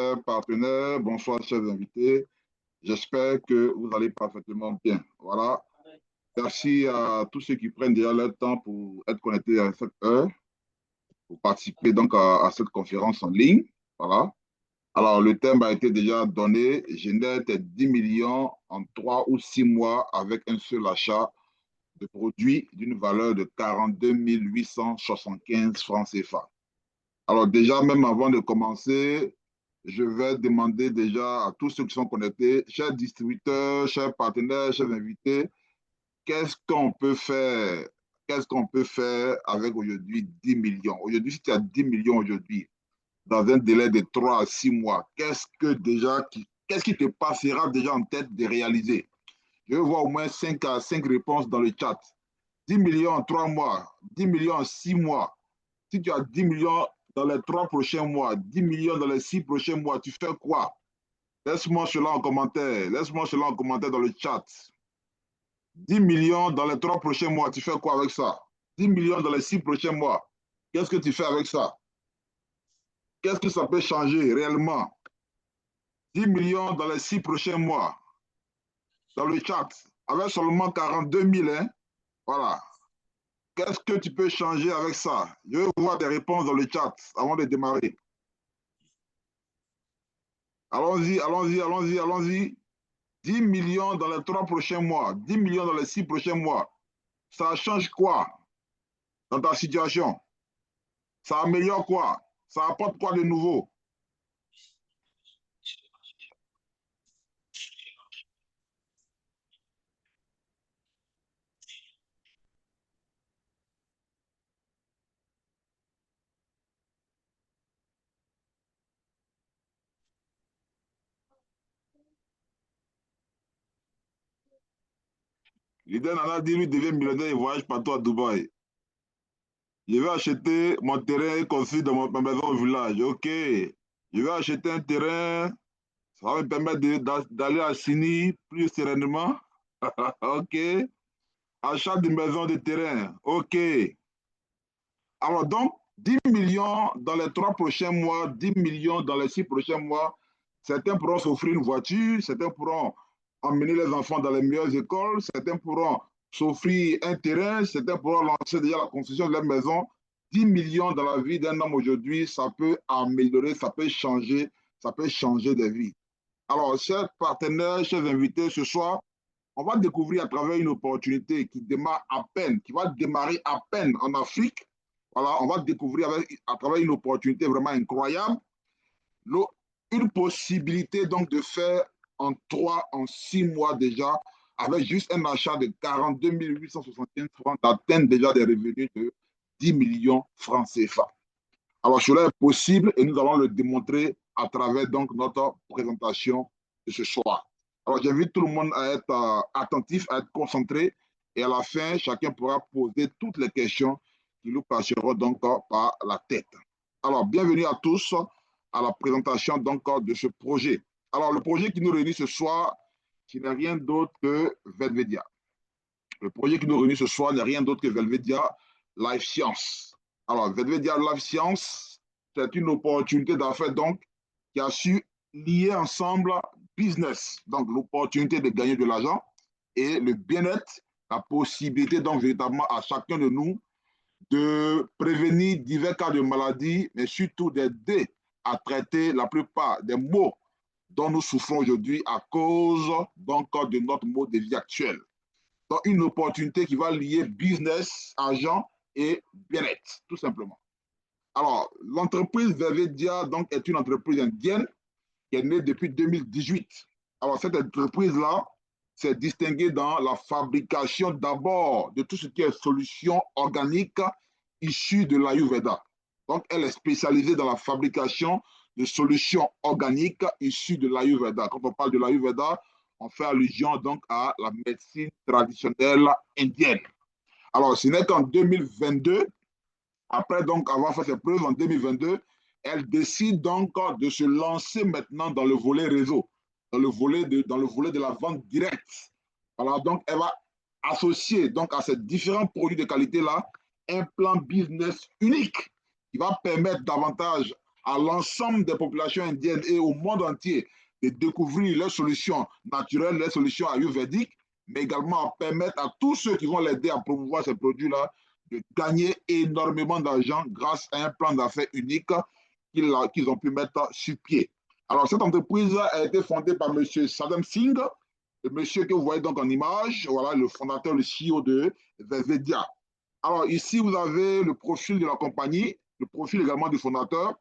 chers partenaires, bonsoir, chers invités. J'espère que vous allez parfaitement bien. Voilà. Merci à tous ceux qui prennent déjà leur temps pour être connectés à cette heure, pour participer donc à cette conférence en ligne. Voilà. Alors, le thème a été déjà donné. Génère tes 10 millions en 3 ou 6 mois avec un seul achat de produits d'une valeur de 42 875 francs CFA. Alors déjà, même avant de commencer, je vais demander déjà à tous ceux qui sont connectés, chers distributeurs, chers partenaires, chers invités, qu'est-ce qu'on peut faire? Qu'est-ce qu'on peut faire avec aujourd'hui 10 millions? Aujourd'hui, si tu as 10 millions aujourd'hui, dans un délai de 3 à 6 mois, qu'est-ce qui te passera déjà en tête de réaliser? Je veux voir au moins 5 à 5 réponses dans le chat. 10 millions en 3 mois, 10 millions en 6 mois. Si tu as 10 millions dans les 3 prochains mois, 10 millions dans les 6 prochains mois, tu fais quoi? Laisse-moi cela en commentaire. Laisse-moi cela en commentaire dans le chat. 10 millions dans les 3 prochains mois, tu fais quoi avec ça? 10 millions dans les 6 prochains mois, qu'est-ce que tu fais avec ça? Qu'est-ce que ça peut changer réellement? 10 millions dans les 6 prochains mois, dans le chat, avec seulement 42 000, hein? Voilà. Qu'est-ce que tu peux changer avec ça? Je veux voir des réponses dans le chat avant de démarrer. Allons-y, allons-y, allons-y, allons-y. 10 millions dans les 3 prochains mois, 10 millions dans les 6 prochains mois. Ça change quoi dans ta situation? Ça améliore quoi? Ça apporte quoi de nouveau? L'idée en a dit, lui devient millionnaire et voyage partout à Dubaï. Je vais acheter mon terrain construit dans ma maison au village. OK. Je vais acheter un terrain. Ça va me permettre d'aller à Sini plus sereinement. OK. Achat de maison de terrain. OK. Alors donc, 10 millions dans les 3 prochains mois, 10 millions dans les 6 prochains mois. Certains pourront s'offrir une voiture, certains pourront emmener les enfants dans les meilleures écoles, certains pourront s'offrir un terrain, certains pourront lancer déjà la construction de leur maison. 10 millions dans la vie d'un homme aujourd'hui, ça peut améliorer, ça peut changer des vies. Alors, chers partenaires, chers invités, ce soir, on va découvrir à travers une opportunité qui démarre à peine, qui va démarrer à peine en Afrique. Voilà, on va découvrir à travers une opportunité vraiment incroyable, une possibilité donc de faire en 3, en 6 mois déjà, avec juste un achat de 42 875 francs, d'atteindre déjà des revenus de 10 millions francs CFA. Alors, cela est possible et nous allons le démontrer à travers donc notre présentation de ce soir. Alors, j'invite tout le monde à être attentif, à être concentré et à la fin, chacun pourra poser toutes les questions qui nous passeront donc par la tête. Alors, bienvenue à tous à la présentation donc de ce projet. Alors, le projet qui nous réunit ce soir, qui n'est rien d'autre que Velvedia. Le projet qui nous réunit ce soir n'est rien d'autre que Velvedia Life Science. Alors, Velvedia Life Science, c'est une opportunité d'affaires donc qui a su lier ensemble business, donc l'opportunité de gagner de l'argent et le bien-être, la possibilité donc véritablement à chacun de nous de prévenir divers cas de maladies, mais surtout d'aider à traiter la plupart des maux dont nous souffrons aujourd'hui à cause donc de notre mode de vie actuel. Donc, une opportunité qui va lier business, argent et bien-être, tout simplement. Alors, l'entreprise Velvedia donc, est une entreprise indienne qui est née depuis 2018. Alors, cette entreprise-là s'est distinguée dans la fabrication d'abord de tout ce qui est solutions organiques issues de l'Ayurveda. Donc, elle est spécialisée dans la fabrication de solutions organiques issues de l'Ayurveda. Quand on parle de l'Ayurveda, on fait allusion donc à la médecine traditionnelle indienne. Alors, ce n'est qu'en 2022, après donc avoir fait ses preuves en 2022, elle décide donc de se lancer maintenant dans le volet réseau, dans le volet de la vente directe. Alors donc, elle va associer donc à ces différents produits de qualité-là un plan business unique qui va permettre davantage à l'ensemble des populations indiennes et au monde entier de découvrir les solutions naturelles, les solutions ayurvédiques, mais également à permettre à tous ceux qui vont l'aider à promouvoir ces produits-là de gagner énormément d'argent grâce à un plan d'affaires unique qu'ils ont pu mettre sur pied. Alors, cette entreprise a été fondée par M. Sadam Singh, le monsieur que vous voyez donc en image, voilà, le fondateur, le CEO de Vesvedia. Alors, ici, vous avez le profil de la compagnie, le profil également du fondateur.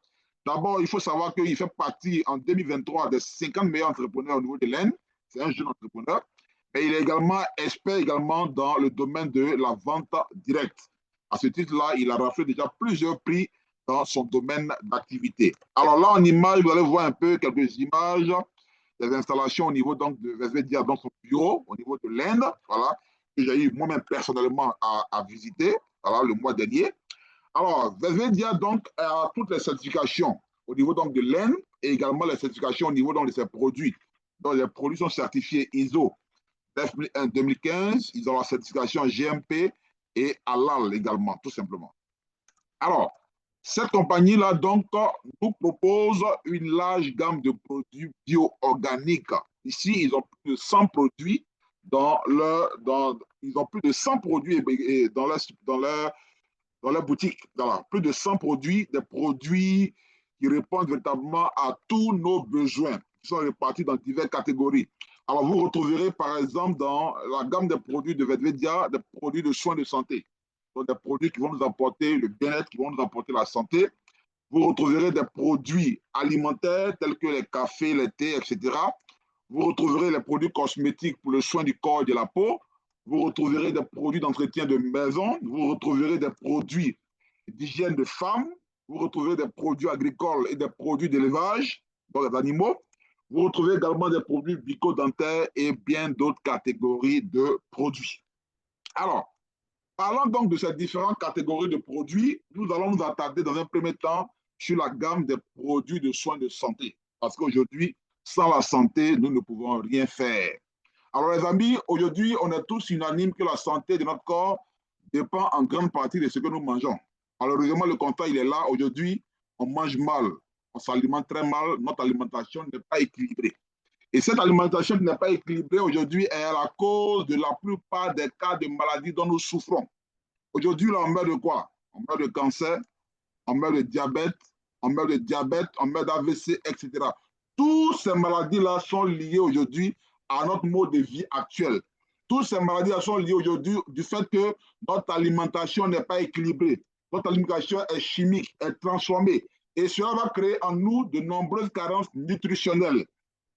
D'abord, il faut savoir qu'il fait partie en 2023 des 50 meilleurs entrepreneurs au niveau de l'Inde. C'est un jeune entrepreneur. Et il est également expert également dans le domaine de la vente directe. À ce titre-là, il a raflé déjà plusieurs prix dans son domaine d'activité. Alors là, en image, vous allez voir un peu quelques images des installations au niveau donc de Vesvedia dans son bureau, au niveau de l'Inde, voilà, que j'ai eu moi-même personnellement à visiter, voilà, le mois dernier. Alors, Vesvedia donc a toutes les certifications au niveau donc de l'Inde et également les certifications au niveau donc de ses produits. Donc, les produits sont certifiés ISO 2015, ils ont la certification GMP et halal également, tout simplement. Alors, cette compagnie-là, donc, nous propose une large gamme de produits bio-organiques. Ici, ils ont plus de 100 produits ils ont plus de 100 produits dans leur boutique. Voilà. Plus de 100 produits, des produits qui répondent véritablement à tous nos besoins, qui sont répartis dans diverses catégories. Alors, vous retrouverez, par exemple, dans la gamme des produits de Vesvedia, des produits de soins de santé. Donc, des produits qui vont nous apporter le bien-être, qui vont nous apporter la santé. Vous retrouverez des produits alimentaires tels que les cafés, les thés, etc. Vous retrouverez les produits cosmétiques pour le soin du corps et de la peau. Vous retrouverez des produits d'entretien de maison. Vous retrouverez des produits d'hygiène de femmes. Vous retrouverez des produits agricoles et des produits d'élevage, donc des animaux. Vous retrouvez également des produits bucco-dentaires et bien d'autres catégories de produits. Alors, parlons donc de ces différentes catégories de produits. Nous allons nous attarder dans un premier temps sur la gamme des produits de soins de santé. Parce qu'aujourd'hui, sans la santé, nous ne pouvons rien faire. Alors les amis, aujourd'hui, on est tous unanimes que la santé de notre corps dépend en grande partie de ce que nous mangeons. Malheureusement, le constat, il est là. Aujourd'hui, on mange mal, on s'alimente très mal, notre alimentation n'est pas équilibrée. Et cette alimentation qui n'est pas équilibrée aujourd'hui est à la cause de la plupart des cas de maladies dont nous souffrons. Aujourd'hui, on meurt de quoi? On meurt de cancer, on meurt de diabète, on meurt d'AVC, etc. Toutes ces maladies-là sont liées aujourd'hui à notre mode de vie actuel. Toutes ces maladies-là sont liées aujourd'hui du fait que notre alimentation n'est pas équilibrée. Notre alimentation est chimique, est transformée. Et cela va créer en nous de nombreuses carences nutritionnelles.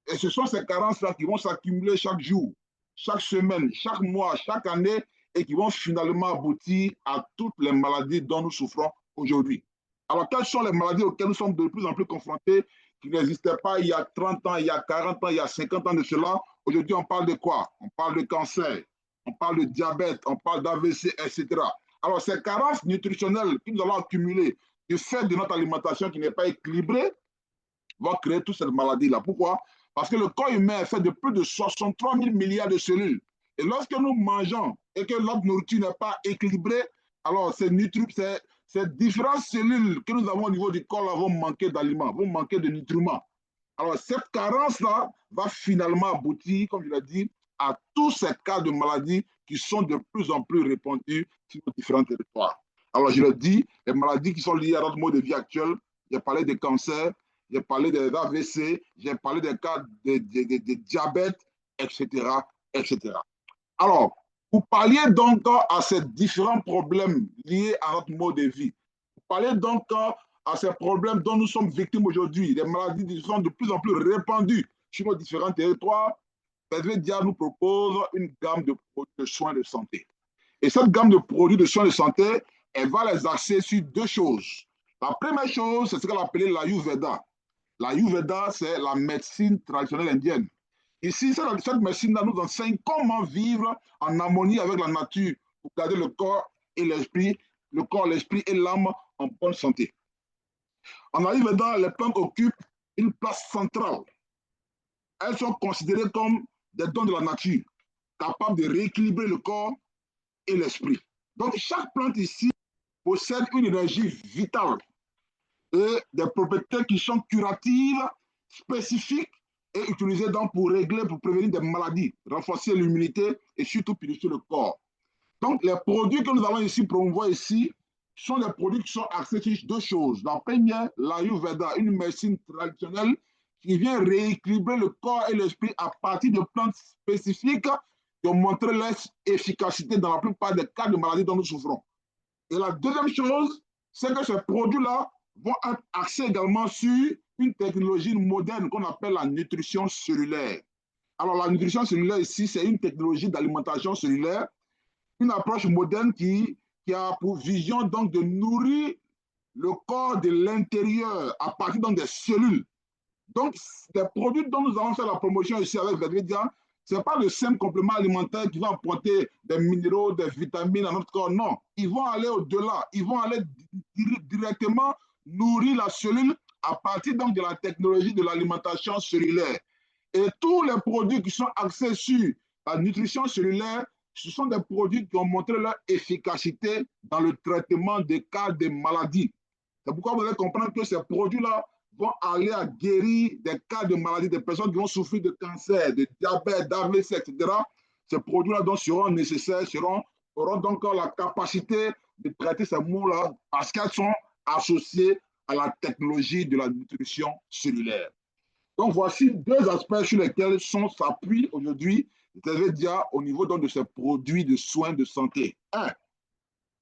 Et ce sont ces carences-là qui vont s'accumuler chaque jour, chaque semaine, chaque mois, chaque année, et qui vont finalement aboutir à toutes les maladies dont nous souffrons aujourd'hui. Alors, quelles sont les maladies auxquelles nous sommes de plus en plus confrontés, qui n'existaient pas il y a 30 ans, il y a 40 ans, il y a 50 ans de cela? Aujourd'hui, on parle de quoi? On parle de cancer, on parle de diabète, on parle d'AVC, etc. Alors, ces carences nutritionnelles que nous allons accumuler du fait de notre alimentation qui n'est pas équilibrée vont créer toutes ces maladies-là. Pourquoi? Parce que le corps humain est fait de plus de 63 000 milliards de cellules. Et lorsque nous mangeons et que notre nourriture n'est pas équilibrée, alors ces différentes cellules que nous avons au niveau du corps vont manquer d'aliments, vont manquer de nutriments. Alors cette carence-là va finalement aboutir, comme je l'ai dit, à tous ces cas de maladies qui sont de plus en plus répandus sur nos différents territoires. Alors je le dis, les maladies qui sont liées à notre mode de vie actuel, j'ai parlé des cancers, j'ai parlé des AVC, j'ai parlé des cas de diabète, etc., etc. Alors, vous parliez donc à ces différents problèmes liés à notre mode de vie. Vous parliez donc à ces problèmes dont nous sommes victimes aujourd'hui, des maladies qui sont de plus en plus répandues sur nos différents territoires. Vesvedia nous propose une gamme de produits de soins de santé. Et cette gamme de produits de soins de santé, elle va les axer sur deux choses. La première chose, c'est ce qu'elle appelait l'Ayurveda. L'Ayurveda, c'est la médecine traditionnelle indienne. Ici, cette médecine-là nous enseigne comment vivre en harmonie avec la nature pour garder le corps et l'esprit, et l'âme en bonne santé. En Ayurveda, les plantes occupent une place centrale. Elles sont considérées comme des dons de la nature, capables de rééquilibrer le corps et l'esprit. Donc, chaque plante ici possède une énergie vitale et des propriétés qui sont curatives, spécifiques et utilisées donc pour régler, pour prévenir des maladies, renforcer l'immunité et surtout purifier le corps. Donc, les produits que nous allons ici promouvoir ici sont des produits qui sont axés sur deux choses. La première, l'Ayurveda, une médecine traditionnelle qui vient rééquilibrer le corps et l'esprit à partir de plantes spécifiques qui ont montré leur efficacité dans la plupart des cas de maladies dont nous souffrons. Et la deuxième chose, c'est que ces produits-là vont être axés également sur une technologie moderne qu'on appelle la nutrition cellulaire. Alors, la nutrition cellulaire ici, c'est une technologie d'alimentation cellulaire, une approche moderne qui a pour vision donc de nourrir le corps de l'intérieur à partir donc des cellules. Donc, les produits dont nous allons faire la promotion ici avec Vedvedia, ce n'est pas le simple complément alimentaire qui va apporter des minéraux, des vitamines à notre corps. Non, ils vont aller au-delà. Ils vont aller directement nourrir la cellule à partir donc de la technologie de l'alimentation cellulaire. Et tous les produits qui sont axés sur la nutrition cellulaire, ce sont des produits qui ont montré leur efficacité dans le traitement des cas de maladies. C'est pourquoi vous allez comprendre que ces produits-là vont aller à guérir des cas de maladies, des personnes qui vont souffrir de cancer, de diabète, d'AVC, etc. Ces produits-là seront nécessaires, auront donc la capacité de traiter ces maux-là parce qu'elles sont associées à la technologie de la nutrition cellulaire. Donc, voici deux aspects sur lesquels s'appuie aujourd'hui Vedvedia au niveau donc de ces produits de soins de santé. Un,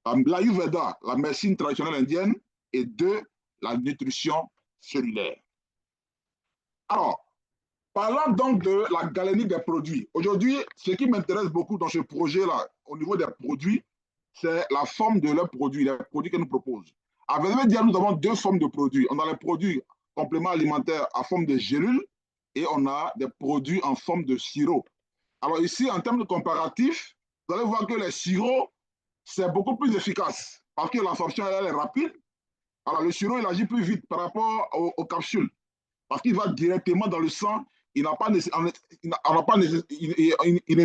l'Ayurveda, la médecine traditionnelle indienne, et deux, la nutrition cellulaire. Alors, parlant donc de la galénie des produits. Aujourd'hui, ce qui m'intéresse beaucoup dans ce projet-là, au niveau des produits, c'est la forme de leurs produits, les produits que nous proposons. À Vedvedia, nous avons deux formes de produits. On a les produits compléments alimentaires en forme de gélules et on a des produits en forme de sirop. Alors ici, en termes de comparatif, vous allez voir que les sirops, c'est beaucoup plus efficace parce que l'absorption elle est rapide. Alors le sirop, il agit plus vite par rapport aux capsules parce qu'il va directement dans le sang. Il ne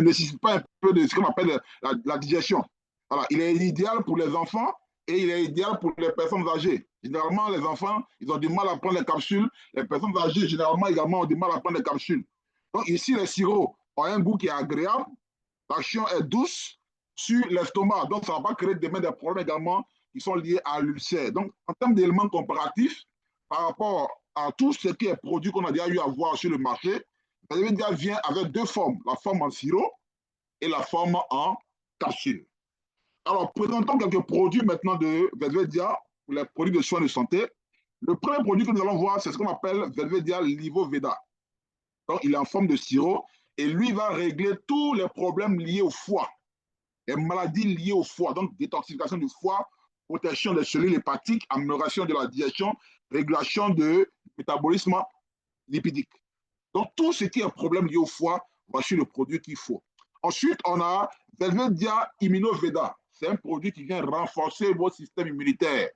nécessite pas un peu de ce qu'on appelle la digestion. Voilà, il est idéal pour les enfants et il est idéal pour les personnes âgées. Généralement, les enfants, ils ont du mal à prendre les capsules. Les personnes âgées, généralement, également, ont du mal à prendre les capsules. Donc ici, les sirops ont un goût qui est agréable. L'action est douce sur l'estomac. Donc, ça ne va pas créer des problèmes également qui sont liés à l'ulcère. Donc, en termes d'éléments comparatifs, par rapport à tout ce qui est produit qu'on a déjà eu à voir sur le marché, Vedvedia vient avec deux formes, la forme en sirop et la forme en capsule. Alors, présentons quelques produits maintenant de Vedvedia pour les produits de soins de santé. Le premier produit que nous allons voir, c'est ce qu'on appelle Vedvedia Livoveda. Donc, il est en forme de sirop et lui va régler tous les problèmes liés au foie, les maladies liées au foie, donc détoxification du foie, protection des cellules hépatiques, amélioration de la digestion, régulation du métabolisme lipidique. Donc, tout ce qui est problème lié au foie, voici le produit qu'il faut. Ensuite, on a Vedvedia Immunoveda. C'est un produit qui vient renforcer votre système immunitaire.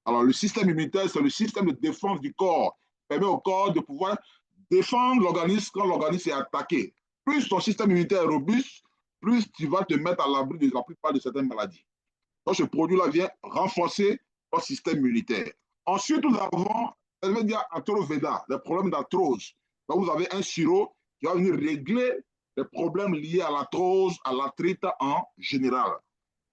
Alors, le système immunitaire, c'est le système de défense du corps. Il permet au corps de pouvoir défendre l'organisme quand l'organisme est attaqué. Plus ton système immunitaire est robuste, plus tu vas te mettre à l'abri de la plupart de certaines maladies. Donc, ce produit-là vient renforcer votre système immunitaire. Ensuite, nous avons Vedvedia Arthroveda, les problèmes d'arthrose. Donc, vous avez un sirop qui va venir régler les problèmes liés à l'arthrose, à l'arthrite en général.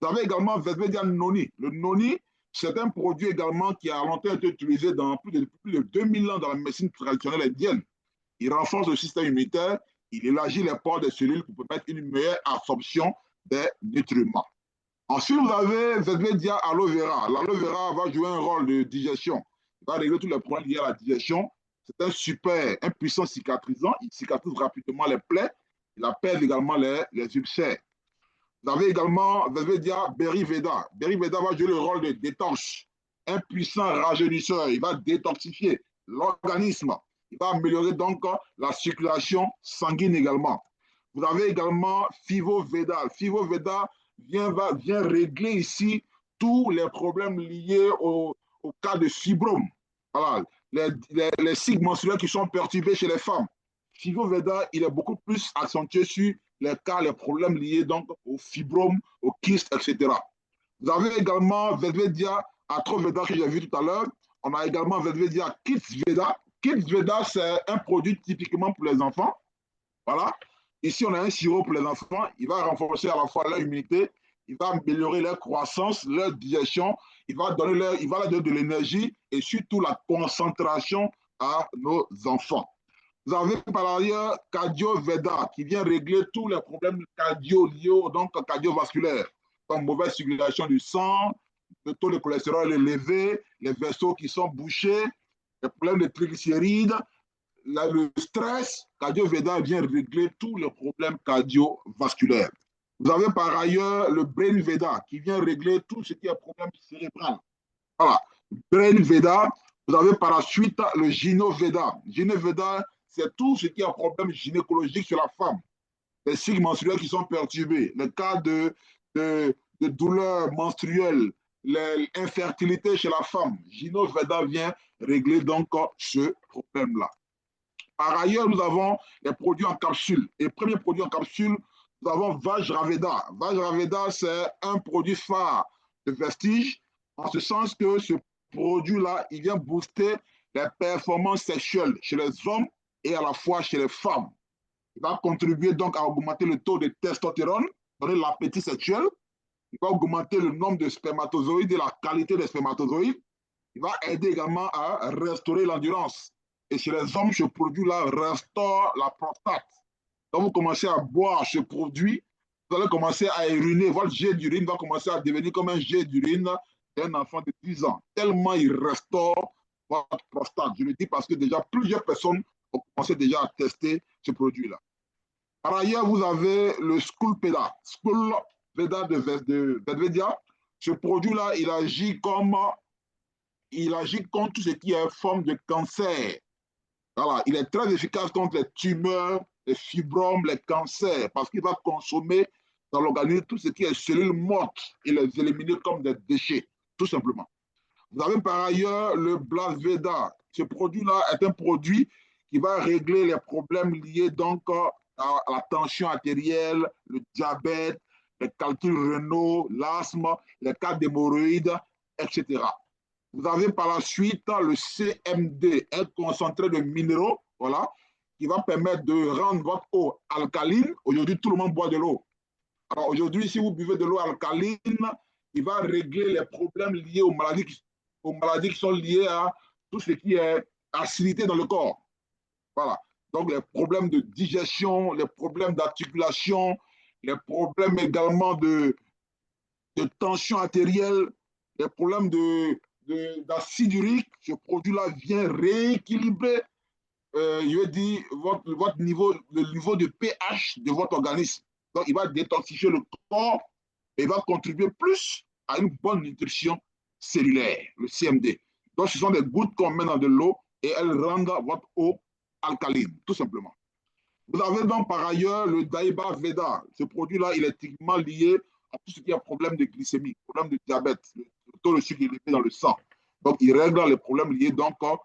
Vous avez également Vedvedia Noni. Le Noni, c'est un produit également qui a longtemps été utilisé dans plus de 2000 ans dans la médecine traditionnelle indienne. Il renforce le système immunitaire, il élargit les pores des cellules pour permettre une meilleure absorption des nutriments. Ensuite, vous avez Vedvedia Aloe Vera. L'aloe vera va jouer un rôle de digestion. Il va régler tous les problèmes liés à la digestion. C'est un puissant cicatrisant. Il cicatrise rapidement les plaies. Il apaise également les ulcères. Vous avez également Vedvedia Berry Veda. Berry Veda va jouer le rôle de détox. Un puissant rajeunisseur. Il va détoxifier l'organisme. Il va améliorer donc la circulation sanguine également. Vous avez également Fivo Veda. Fivo Veda vient régler ici tous les problèmes liés au cas de fibrome. Voilà, les cycles menstruels qui sont perturbés chez les femmes. Fivo Veda, il est beaucoup plus accentué sur les problèmes liés donc au fibrome, au kyste, etc. Vous avez également Vedvedia Arthroveda que j'ai vu tout à l'heure. On a également Vedvedia Kids Veda. Kids Veda, c'est un produit typiquement pour les enfants. Voilà. Ici, on a un sirop pour les enfants. Il va renforcer à la fois leur immunité, il va améliorer leur croissance, leur digestion, il va leur donner de l'énergie et surtout la concentration à nos enfants. Vous avez par ailleurs Cardio Veda qui vient régler tous les problèmes cardio liés, donc cardiovasculaires, comme mauvaise circulation du sang, le taux de cholestérol élevé, les vaisseaux qui sont bouchés, les problèmes de triglycérides, le stress. Cardio Veda vient régler tous les problèmes cardiovasculaires. Vous avez par ailleurs le Brain Veda qui vient régler tout ce qui est problème cérébral. Voilà, Brain Veda. Vous avez par la suite le Gyno Veda. Gyno Veda, c'est tout ce qui est problème gynécologique sur la femme. Les cycles menstruels qui sont perturbés, les cas de douleurs menstruelles, l'infertilité chez la femme. Gyno Veda vient régler donc ce problème-là. Par ailleurs, nous avons les produits en capsule. Et premier produit en capsule, nous avons Vajraveda. Vajraveda, c'est un produit phare de Vestige, en ce sens que ce produit-là, il vient booster les performances sexuelles chez les hommes et à la fois chez les femmes. Il va contribuer donc à augmenter le taux de testostérone, donner l'appétit sexuel. Il va augmenter le nombre de spermatozoïdes et la qualité des spermatozoïdes. Il va aider également à restaurer l'endurance. Et chez les hommes, ce produit-là restaure la prostate. Quand vous commencez à boire ce produit, vous allez commencer à uriner. Votre jet d'urine va commencer à devenir comme un jet d'urine d'un enfant de 10 ans. Tellement il restaure votre prostate. Je le dis parce que déjà plusieurs personnes ont commencé déjà à tester ce produit-là. Par ailleurs, vous avez le School Veda. School Veda de Vedvedia. Ce produit-là, il agit contre tout ce qui est forme de cancer. Voilà, il est très efficace contre les tumeurs, les fibromes, les cancers, parce qu'il va consommer dans l'organisme tout ce qui est cellules mortes et les éliminer comme des déchets, tout simplement. Vous avez par ailleurs le Blaveda. Ce produit-là est un produit qui va régler les problèmes liés donc à la tension artérielle, le diabète, les calculs rénaux, l'asthme, les cas d'hémorroïdes, etc. Vous avez par la suite le CMD, un concentré de minéraux, voilà, qui va permettre de rendre votre eau alcaline. Aujourd'hui, tout le monde boit de l'eau. Alors aujourd'hui, si vous buvez de l'eau alcaline, il va régler les problèmes liés aux maladies qui sont liées à tout ce qui est acidité dans le corps. Voilà. Donc les problèmes de digestion, les problèmes d'articulation, les problèmes également de tension artérielle, les problèmes d'acide urique. Ce produit-là vient rééquilibrer, je veux dire, votre niveau, le niveau de pH de votre organisme. Donc, il va détoxifier le corps et il va contribuer plus à une bonne nutrition cellulaire, le CMD. Donc, ce sont des gouttes qu'on met dans de l'eau et elles rendent votre eau alcaline, tout simplement. Vous avez donc par ailleurs le Daiba Veda. Ce produit-là, il est typiquement lié à tout ce qui est problème de glycémie, problème de diabète, le taux de sucre élevé dans le sang. Donc, il règle les problèmes liés donc au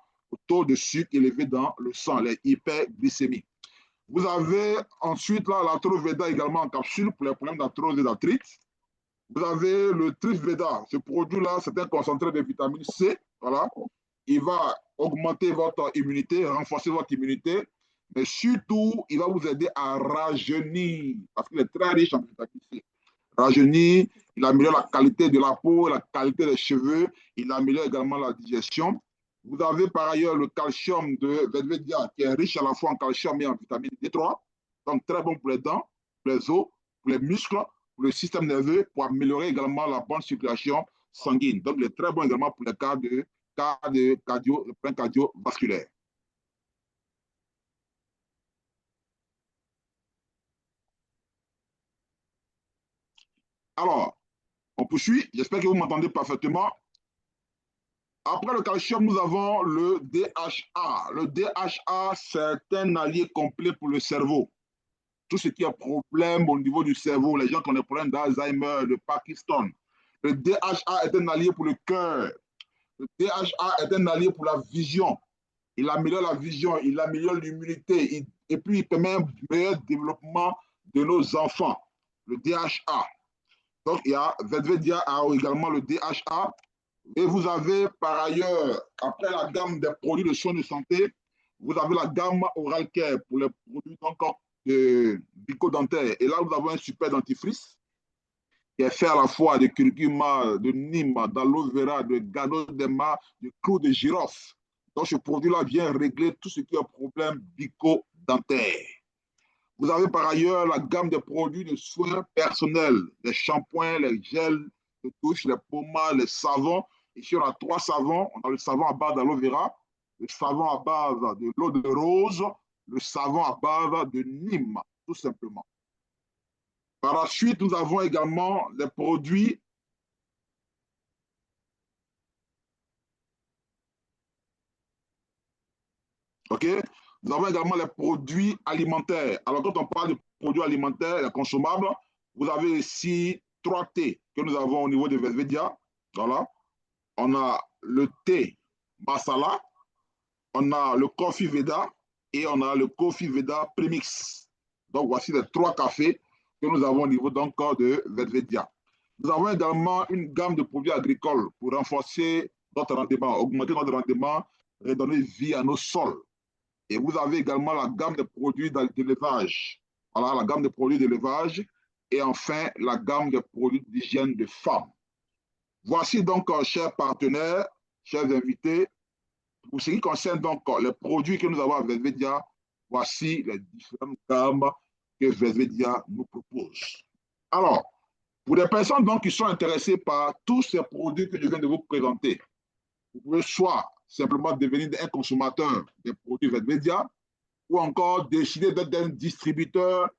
taux de sucre élevé dans le sang, les hyperglycémies. Vous avez ensuite là l'Arthroveda également en capsule pour les problèmes d'arthrose et d'arthrite. Vous avez le Triveda. Ce produit-là, c'est un concentré de vitamine C. Voilà. Il va augmenter votre immunité, renforcer votre immunité, mais surtout, il va vous aider à rajeunir parce qu'il est très riche en vitamine C. Rajeunir, il améliore la qualité de la peau, la qualité des cheveux, il améliore également la digestion. Vous avez par ailleurs le calcium de Vedvedia qui est riche à la fois en calcium et en vitamine D3, donc très bon pour les dents, pour les os, pour les muscles, pour le système nerveux, pour améliorer également la bonne circulation sanguine. Donc il est très bon également pour les cas de problèmes cardiovasculaires. Alors, on poursuit. J'espère que vous m'entendez parfaitement. Après le calcium, nous avons le DHA. Le DHA, c'est un allié complet pour le cerveau. Tout ce qui est problème au niveau du cerveau, les gens qui ont des problèmes d'Alzheimer, de Parkinson. Le DHA est un allié pour le cœur. Le DHA est un allié pour la vision. Il améliore la vision, il améliore l'immunité et puis il permet un meilleur développement de nos enfants. Le DHA. Donc, il y a Vedvedia a également le DHA. Et vous avez par ailleurs, après la gamme des produits de soins de santé, vous avez la gamme Oral Care pour les produits encore de bucco-dentaire. Et là, vous avez un super dentifrice qui est fait à la fois de curcuma, de Nîmes, d'aloe vera, de ganoderma, de clou de girofle. Donc, ce produit-là vient régler tout ce qui est problème bucco-dentaire. Vous avez par ailleurs la gamme de produits de soins personnels, les shampoings, les gels de douche, les pommades, les savons. Ici, on a 3 savons. On a le savon à base d'aloe vera, le savon à base de l'eau de rose, le savon à base de Nîmes, tout simplement. Par la suite, nous avons également les produits. OK? Nous avons également les produits alimentaires. Alors, quand on parle de produits alimentaires et consommables, vous avez ici 3 thés que nous avons au niveau de Velvedia. Voilà. On a le thé masala, on a le coffee Veda et on a le coffee Veda premix. Donc, voici les 3 cafés que nous avons au niveau donc de Velvedia. Nous avons également une gamme de produits agricoles pour renforcer notre rendement, augmenter notre rendement, redonner vie à nos sols. Et vous avez également la gamme de produits d'élevage. Voilà, la gamme de produits d'élevage. Et enfin, la gamme de produits d'hygiène de femmes. Voici donc, chers partenaires, chers invités, pour ce qui concerne donc les produits que nous avons à Velvedia, voici les différentes gammes que Velvedia nous propose. Alors, pour les personnes donc qui sont intéressées par tous ces produits que je viens de vous présenter, vous pouvez soit simplement devenir un consommateur des produits Velvedia, ou encore décider d'être un distributeur,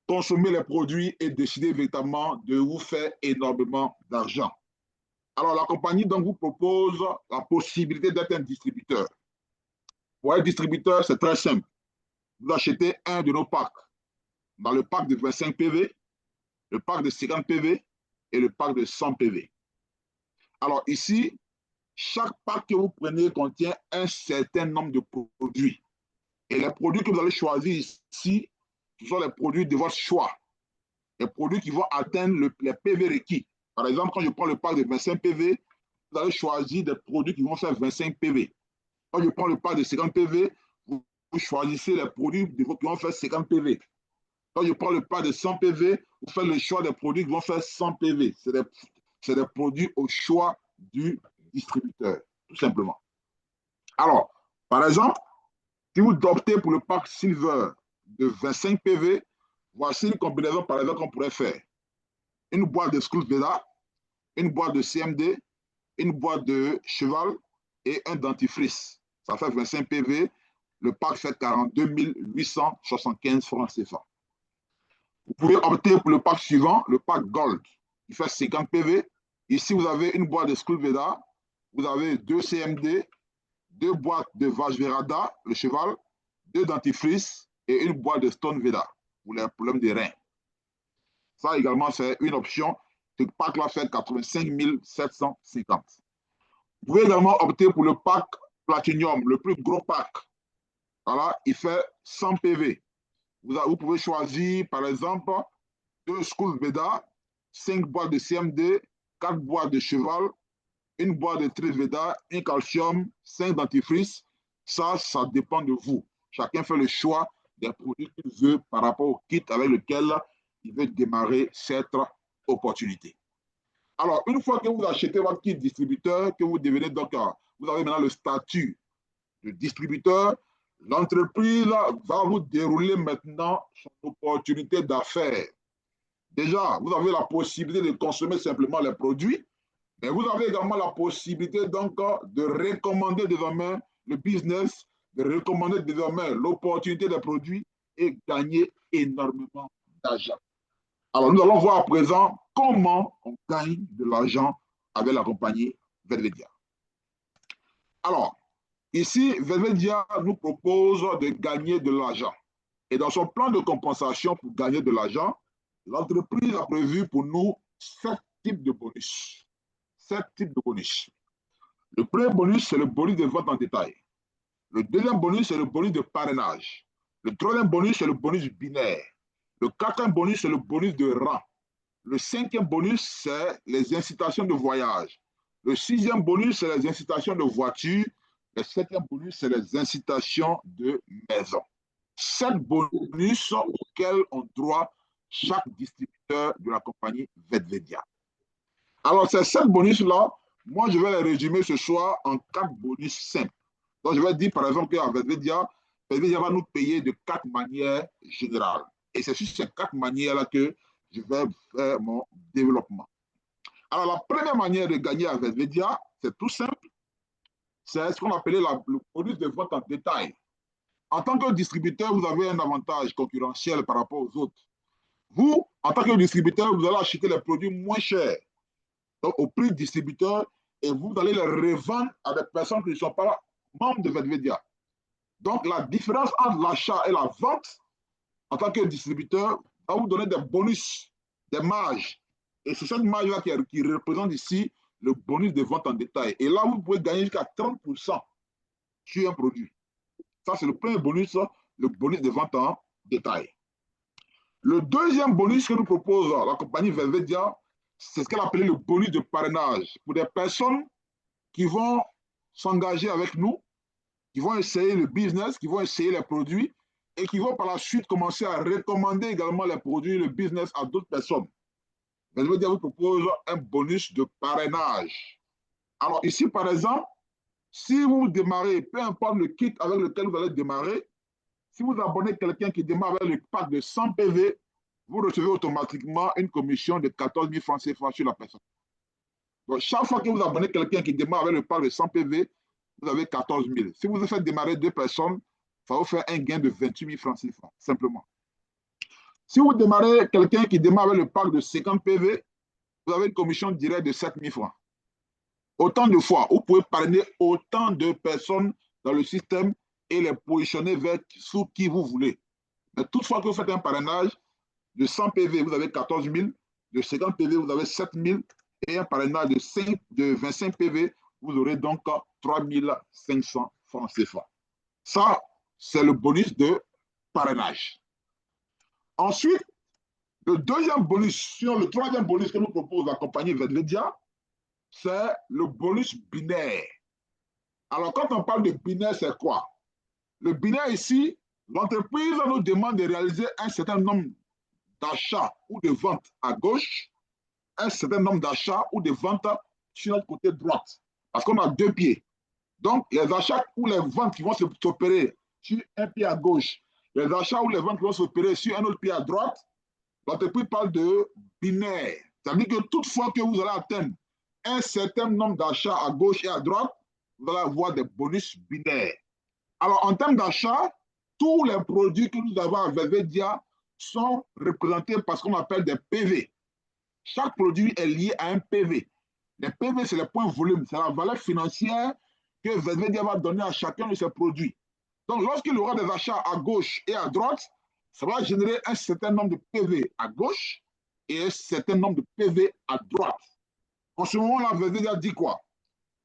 consommer les produits et décider véritablement de vous faire énormément d'argent. Alors, la compagnie donc vous propose la possibilité d'être un distributeur. Pour être distributeur, c'est très simple. Vous achetez un de nos packs. Dans le pack de 25 PV, le pack de 50 PV et le pack de 100 PV. Alors ici, chaque pack que vous prenez contient un certain nombre de produits. Et les produits que vous allez choisir ici, ce sont les produits de votre choix. Les produits qui vont atteindre les PV requis. Par exemple, quand je prends le pack de 25 PV, vous allez choisir des produits qui vont faire 25 PV. Quand je prends le pack de 50 PV, vous choisissez les produits qui vont faire 50 PV. Quand je prends le pack de 100 PV, vous faites le choix des produits qui vont faire 100 PV. C'est des produits au choix du distributeur, tout simplement. Alors, par exemple, si vous optez pour le pack Silver de 25 PV, voici une combinaison par exemple qu'on pourrait faire. Une boîte de Scout Veda, une boîte de CMD, une boîte de cheval et un dentifrice. Ça fait 25 PV. Le pack fait 42 875 francs CFA. Vous pouvez opter pour le pack suivant, le pack Gold, qui fait 50 PV. Ici, vous avez une boîte de Skull Veda, vous avez 2 CMD, 2 boîtes de Vache Verada, le cheval, 2 dentifrices et une boîte de Stone Veda pour les problèmes des reins. Ça également, c'est une option. Ce pack-là fait 85 750. Vous pouvez également opter pour le pack Platinum, le plus gros pack. Voilà, il fait 100 PV. Vous pouvez choisir, par exemple, 2 Skull Veda, 5 boîtes de CMD, 4 boîtes de cheval, une boîte de Triveda, un calcium, 5 dentifrices. Ça dépend de vous. Chacun fait le choix des produits qu'il veut par rapport au kit avec lequel il veut démarrer cette opportunité. Alors, une fois que vous achetez votre kit distributeur, que vous devenez donc, vous avez maintenant le statut de distributeur, l'entreprise va vous dérouler maintenant son opportunité d'affaires. Déjà, vous avez la possibilité de consommer simplement les produits, mais vous avez également la possibilité donc de recommander désormais le business, de recommander désormais l'opportunité des produits et gagner énormément d'argent. Alors, nous allons voir à présent comment on gagne de l'argent avec la compagnie Velvedia. Alors, ici, Velvedia nous propose de gagner de l'argent. Et dans son plan de compensation pour gagner de l'argent, l'entreprise a prévu pour nous 7 types de bonus. 7 types de bonus. Le premier bonus, c'est le bonus de vente en détail. Le deuxième bonus, c'est le bonus de parrainage. Le troisième bonus, c'est le bonus binaire. Le quatrième bonus, c'est le bonus de rang. Le cinquième bonus, c'est les incitations de voyage. Le sixième bonus, c'est les incitations de voitures. Le septième bonus, c'est les incitations de maison. 7 bonus auxquels ont droit chaque distributeur de la compagnie Vetvedia. Alors, ces 7 bonus-là, moi, je vais les résumer ce soir en 4 bonus simples. Donc, je vais dire, par exemple, qu'à Vetvedia va nous payer de 4 manières générales. Et c'est sur ces 4 manières-là que je vais faire mon développement. Alors, la première manière de gagner à Vetvedia, c'est tout simple. C'est ce qu'on appelait le bonus de vente en détail. En tant que distributeur, vous avez un avantage concurrentiel par rapport aux autres. Vous, en tant que distributeur, vous allez acheter les produits moins chers, donc au prix distributeur, et vous allez les revendre à des personnes qui ne sont pas membres de Vetvedia. Donc, la différence entre l'achat et la vente, en tant que distributeur, va vous donner des bonus, des marges. Et c'est cette marge-là qui représente ici le bonus de vente en détail. Et là, vous pouvez gagner jusqu'à 30% sur un produit. Ça, c'est le premier bonus, le bonus de vente en détail. Le deuxième bonus que nous propose la compagnie Vetvedia, c'est ce qu'elle appelait le bonus de parrainage. Pour des personnes qui vont s'engager avec nous, qui vont essayer le business, qui vont essayer les produits et qui vont par la suite commencer à recommander également les produits, le business à d'autres personnes. Vetvedia vous propose un bonus de parrainage. Alors ici, par exemple, si vous démarrez, peu importe le kit avec lequel vous allez démarrer, si vous abonnez quelqu'un qui démarre avec le pack de 100 PV, vous recevez automatiquement une commission de 14 000 francs CFA sur la personne. Donc, chaque fois que vous abonnez quelqu'un qui démarre avec le pack de 100 PV, vous avez 14 000. Si vous faites démarrer 2 personnes, ça vous fait un gain de 28 000 francs CFA, simplement. Si vous démarrez quelqu'un qui démarre avec le pack de 50 PV, vous avez une commission directe de 7 000 francs. Autant de fois, vous pouvez parrainer autant de personnes dans le système et les positionner vers sous qui vous voulez. Mais toutefois que vous faites un parrainage, de 100 PV, vous avez 14 000, de 50 PV, vous avez 7 000, et un parrainage de 25 PV, vous aurez donc 3 500 francs CFA. Ça, c'est le bonus de parrainage. Ensuite, le troisième bonus que nous propose la compagnie Vetvedia, c'est le bonus binaire. Alors, quand on parle de binaire, c'est quoi? Le binaire ici, l'entreprise nous demande de réaliser un certain nombre d'achats ou de ventes à gauche, un certain nombre d'achats ou de ventes sur notre côté droite. Parce qu'on a 2 pieds. Donc, les achats ou les ventes qui vont s'opérer sur un pied à gauche, les achats ou les ventes qui vont s'opérer sur un autre pied à droite, l'entreprise parle de binaire. C'est-à-dire que toutefois que vous allez atteindre un certain nombre d'achats à gauche et à droite, vous allez avoir des bonus binaires. Alors, en termes d'achat, tous les produits que nous avons à Vetvedia sont représentés par ce qu'on appelle des PV. Chaque produit est lié à un PV. Les PV, c'est les points volume, c'est la valeur financière que Vetvedia va donner à chacun de ses produits. Donc, lorsqu'il y aura des achats à gauche et à droite, ça va générer un certain nombre de PV à gauche et un certain nombre de PV à droite. En ce moment-là, Vetvedia dit quoi?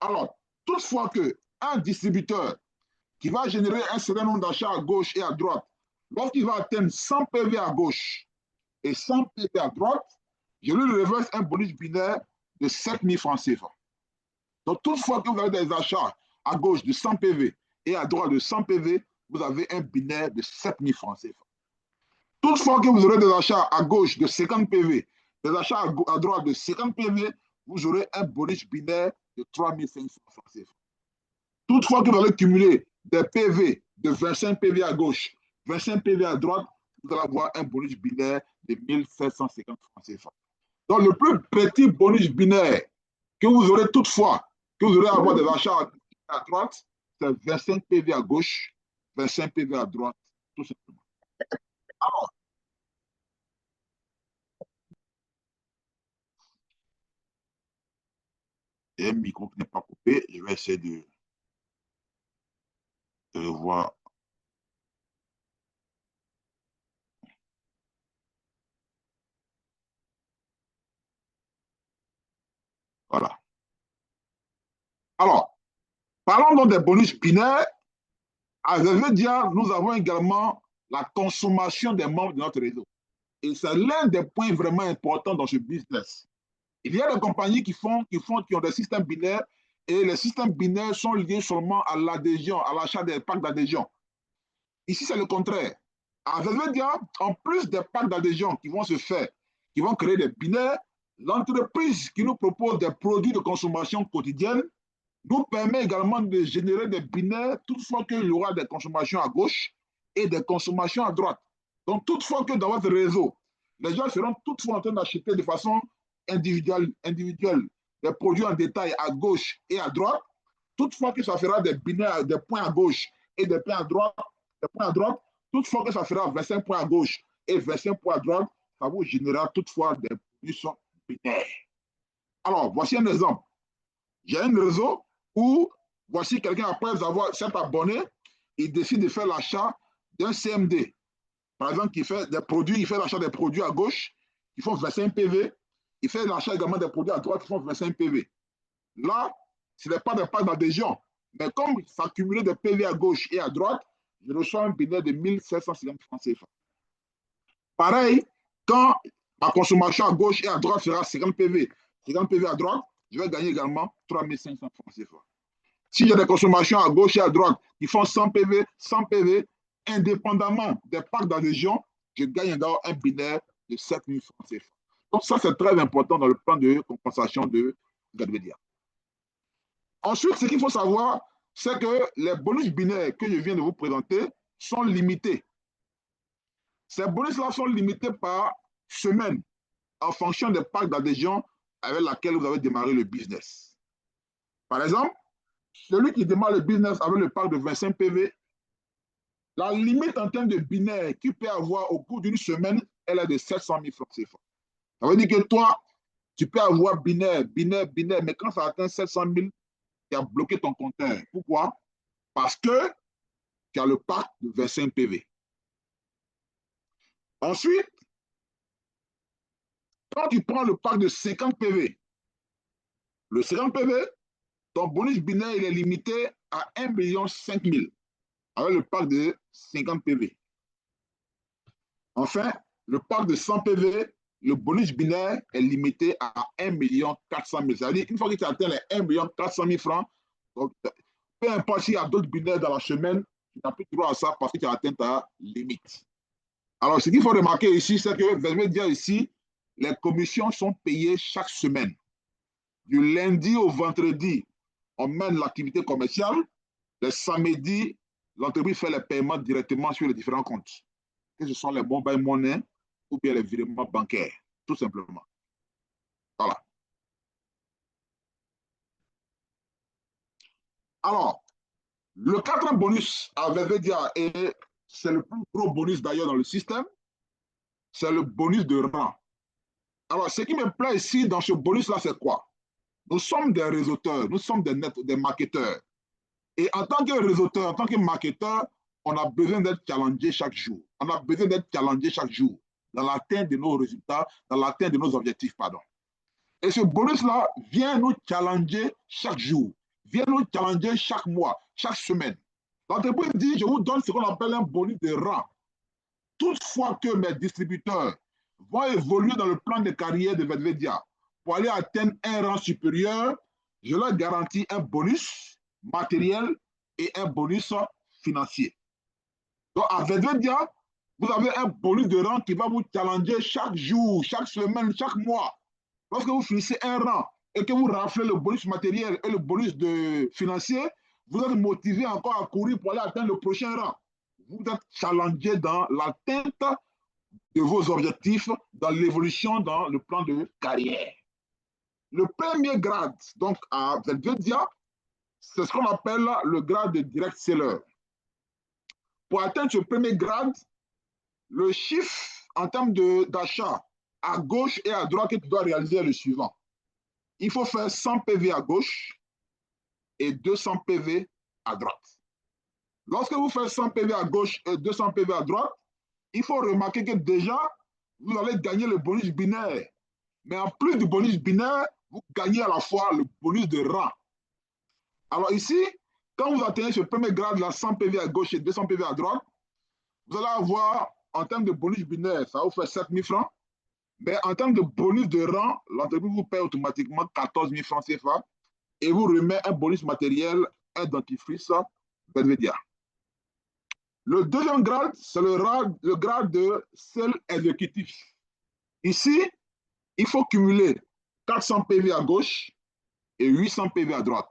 Alors, toutefois qu'un distributeur qui va générer un certain nombre d'achats à gauche et à droite, lorsqu'il va atteindre 100 PV à gauche et 100 PV à droite, je lui reverse un bonus binaire de 7 000 francs CFA. Donc, toutefois que vous avez des achats à gauche de 100 PV et à droite de 100 PV, vous avez un binaire de 7 000 francs CFA. Toutefois que vous aurez des achats à gauche de 50 PV, des achats à droite de 50 PV, vous aurez un bonus binaire de 3 500 francs CFA. Toutefois que vous allez cumuler des PV de 25 PV à gauche, 25 PV à droite, vous allez avoir un bonus binaire de 1750 francs CFA. Donc, le plus petit bonus binaire que vous aurez toutefois, que vous aurez à avoir des achats à droite, c'est 25 PV à gauche, 25 PV à droite, tout simplement. Alors, il y a un micro qui n'est pas coupé, je vais essayer de revoir. Voilà. Alors, parlons donc des bonus binaires. À Vetvedia, nous avons également la consommation des membres de notre réseau. Et c'est l'un des points vraiment importants dans ce business. Il y a des compagnies qui ont des systèmes binaires et les systèmes binaires sont liés seulement à l'adhésion, à l'achat des packs d'adhésion. Ici, c'est le contraire. À Velvedia, en plus des packs d'adhésion qui vont se faire, qui vont créer des binaires, l'entreprise qui nous propose des produits de consommation quotidienne nous permet également de générer des binaires toutefois qu'il y aura des consommations à gauche et des consommations à droite. Donc, toutefois que dans votre réseau, les gens seront toutefois en train d'acheter de façon individuelle des produits en détail à gauche et à droite, toutefois que ça fera des binaires, des points à gauche et des points à droite, toutefois que ça fera 25 points à gauche et 25 points à droite, ça vous générera toutefois des produits binaires. Alors, voici un exemple. J'ai un réseau où voici quelqu'un, après avoir s'être abonné, il décide de faire l'achat d'un CMD. Par exemple, il fait l'achat des produits à gauche qui font 25 PV. Il fait l'achat également des produits à droite qui font 25 PV. Là, ce n'est pas des packs d'adhésion. Mais comme ça cumulait des PV à gauche et à droite, je reçois un binaire de 1750 francs CFA. Pareil, quand ma consommation à gauche et à droite sera 50 PV à droite, je vais gagner également 3500 francs CFA. Si j'ai des consommations à gauche et à droite qui font 100 PV, indépendamment des packs d'adhésion, je gagne également un binaire de 7000 francs CFA. Donc ça, c'est très important dans le plan de compensation de Velvedia. Ensuite, ce qu'il faut savoir, c'est que les bonus binaires que je viens de vous présenter sont limités. Ces bonus-là sont limités par semaine en fonction des packs d'adhésion avec lesquels vous avez démarré le business. Par exemple, celui qui démarre le business avec le pack de 25 PV, la limite en termes de binaire qu'il peut avoir au cours d'une semaine, elle est de 700 000 francs CFA. Ça veut dire que toi, tu peux avoir binaire, mais quand ça atteint 700 000, tu as bloqué ton compteur. Pourquoi? Parce que tu as le pack de 25 PV. Ensuite, quand tu prends le pack de 50 PV, le 50 PV, ton bonus binaire il est limité à 1,5 million avec le pack de 50 PV. Enfin, le pack de 100 PV, le bonus binaire est limité à 1,4 million. C'est-à-dire qu'une fois que tu atteins les 1,4 million francs, donc, peu importe s'il y a d'autres binaires dans la semaine, tu n'as plus droit à ça parce que tu as atteint ta limite. Alors, ce qu'il faut remarquer ici, c'est que, je vais dire ici, les commissions sont payées chaque semaine. Du lundi au vendredi, on mène l'activité commerciale. Le samedi, l'entreprise fait les paiements directement sur les différents comptes. Que ce soit les mobile money ou bien les virements bancaires, tout simplement. Voilà. Alors, le quatrième bonus à Velvedia, et c'est le plus gros bonus d'ailleurs dans le système, c'est le bonus de rang. Alors, ce qui me plaît ici dans ce bonus-là, c'est quoi? Nous sommes des réseauteurs, nous sommes des marketeurs. Et en tant que réseauteur, en tant que marketeur, on a besoin d'être challengé chaque jour. On a besoin d'être challengé chaque jour dans l'atteinte de nos résultats, dans l'atteinte de nos objectifs, pardon. Et ce bonus-là vient nous challenger chaque jour, vient nous challenger chaque mois, chaque semaine. L'entreprise dit, je vous donne ce qu'on appelle un bonus de rang. Toutefois que mes distributeurs vont évoluer dans le plan de carrière de Velvedia pour aller atteindre un rang supérieur, je leur garantis un bonus matériel et un bonus financier. Donc, à Velvedia, vous avez un bonus de rang qui va vous challenger chaque jour, chaque semaine, chaque mois. Lorsque vous finissez un rang et que vous raflez le bonus matériel et le bonus financier, vous êtes motivé encore à courir pour aller atteindre le prochain rang. Vous êtes challengé dans l'atteinte de vos objectifs, dans l'évolution dans le plan de carrière. Le premier grade, donc à Velvedia, c'est ce qu'on appelle le grade de direct seller. Pour atteindre ce premier grade, le chiffre en termes d'achat à gauche et à droite que tu dois réaliser est le suivant. Il faut faire 100 PV à gauche et 200 PV à droite. Lorsque vous faites 100 PV à gauche et 200 PV à droite, il faut remarquer que déjà, vous allez gagner le bonus binaire. Mais en plus du bonus binaire, vous gagnez à la fois le bonus de rang. Alors ici, quand vous atteignez ce premier grade, là, 100 PV à gauche et 200 PV à droite, vous allez avoir, en termes de bonus binaire, ça vous fait 7 000 francs. Mais en termes de bonus de rang, l'entreprise vous paye automatiquement 14 000 francs CFA et vous remet un bonus matériel, un dentifrice, Belvédia. Le deuxième grade, c'est le grade de seul exécutif. Ici, il faut cumuler 400 PV à gauche et 800 PV à droite.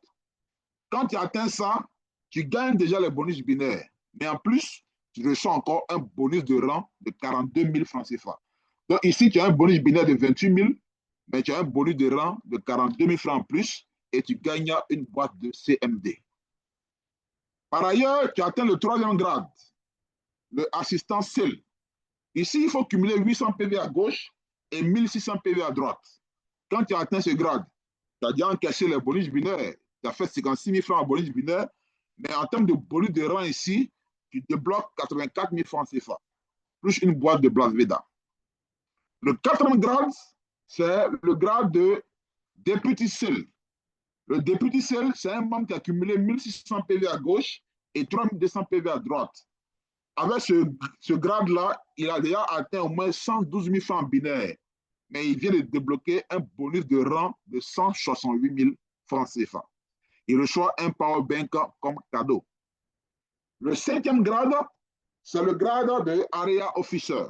Quand tu atteins ça, tu gagnes déjà les bonus binaires. Mais en plus, tu reçois encore un bonus de rang de 42 000 francs CFA. Donc ici, tu as un bonus binaire de 28 000, mais tu as un bonus de rang de 42 000 francs en plus et tu gagnes une boîte de CMD. Par ailleurs, tu atteins le troisième grade, le assistant seul. Ici, il faut cumuler 800 PV à gauche et 1600 PV à droite. Quand tu atteins ce grade, tu as déjà encaissé les bonus binaires. Tu as fait 56 000 francs en bonus binaire, mais en termes de bonus de rang ici, tu débloques 84 000 francs CFA, plus une boîte de Blas Veda. Le quatrième grade, c'est le grade de député seul. Le député seul, c'est un membre qui a cumulé 1600 PV à gauche et 3200 PV à droite. Avec ce grade-là, il a déjà atteint au moins 112 000 francs binaires, mais il vient de débloquer un bonus de rang de 168 000 francs CFA. Il reçoit un power bank comme cadeau. Le cinquième grade, c'est le grade de Area Officer.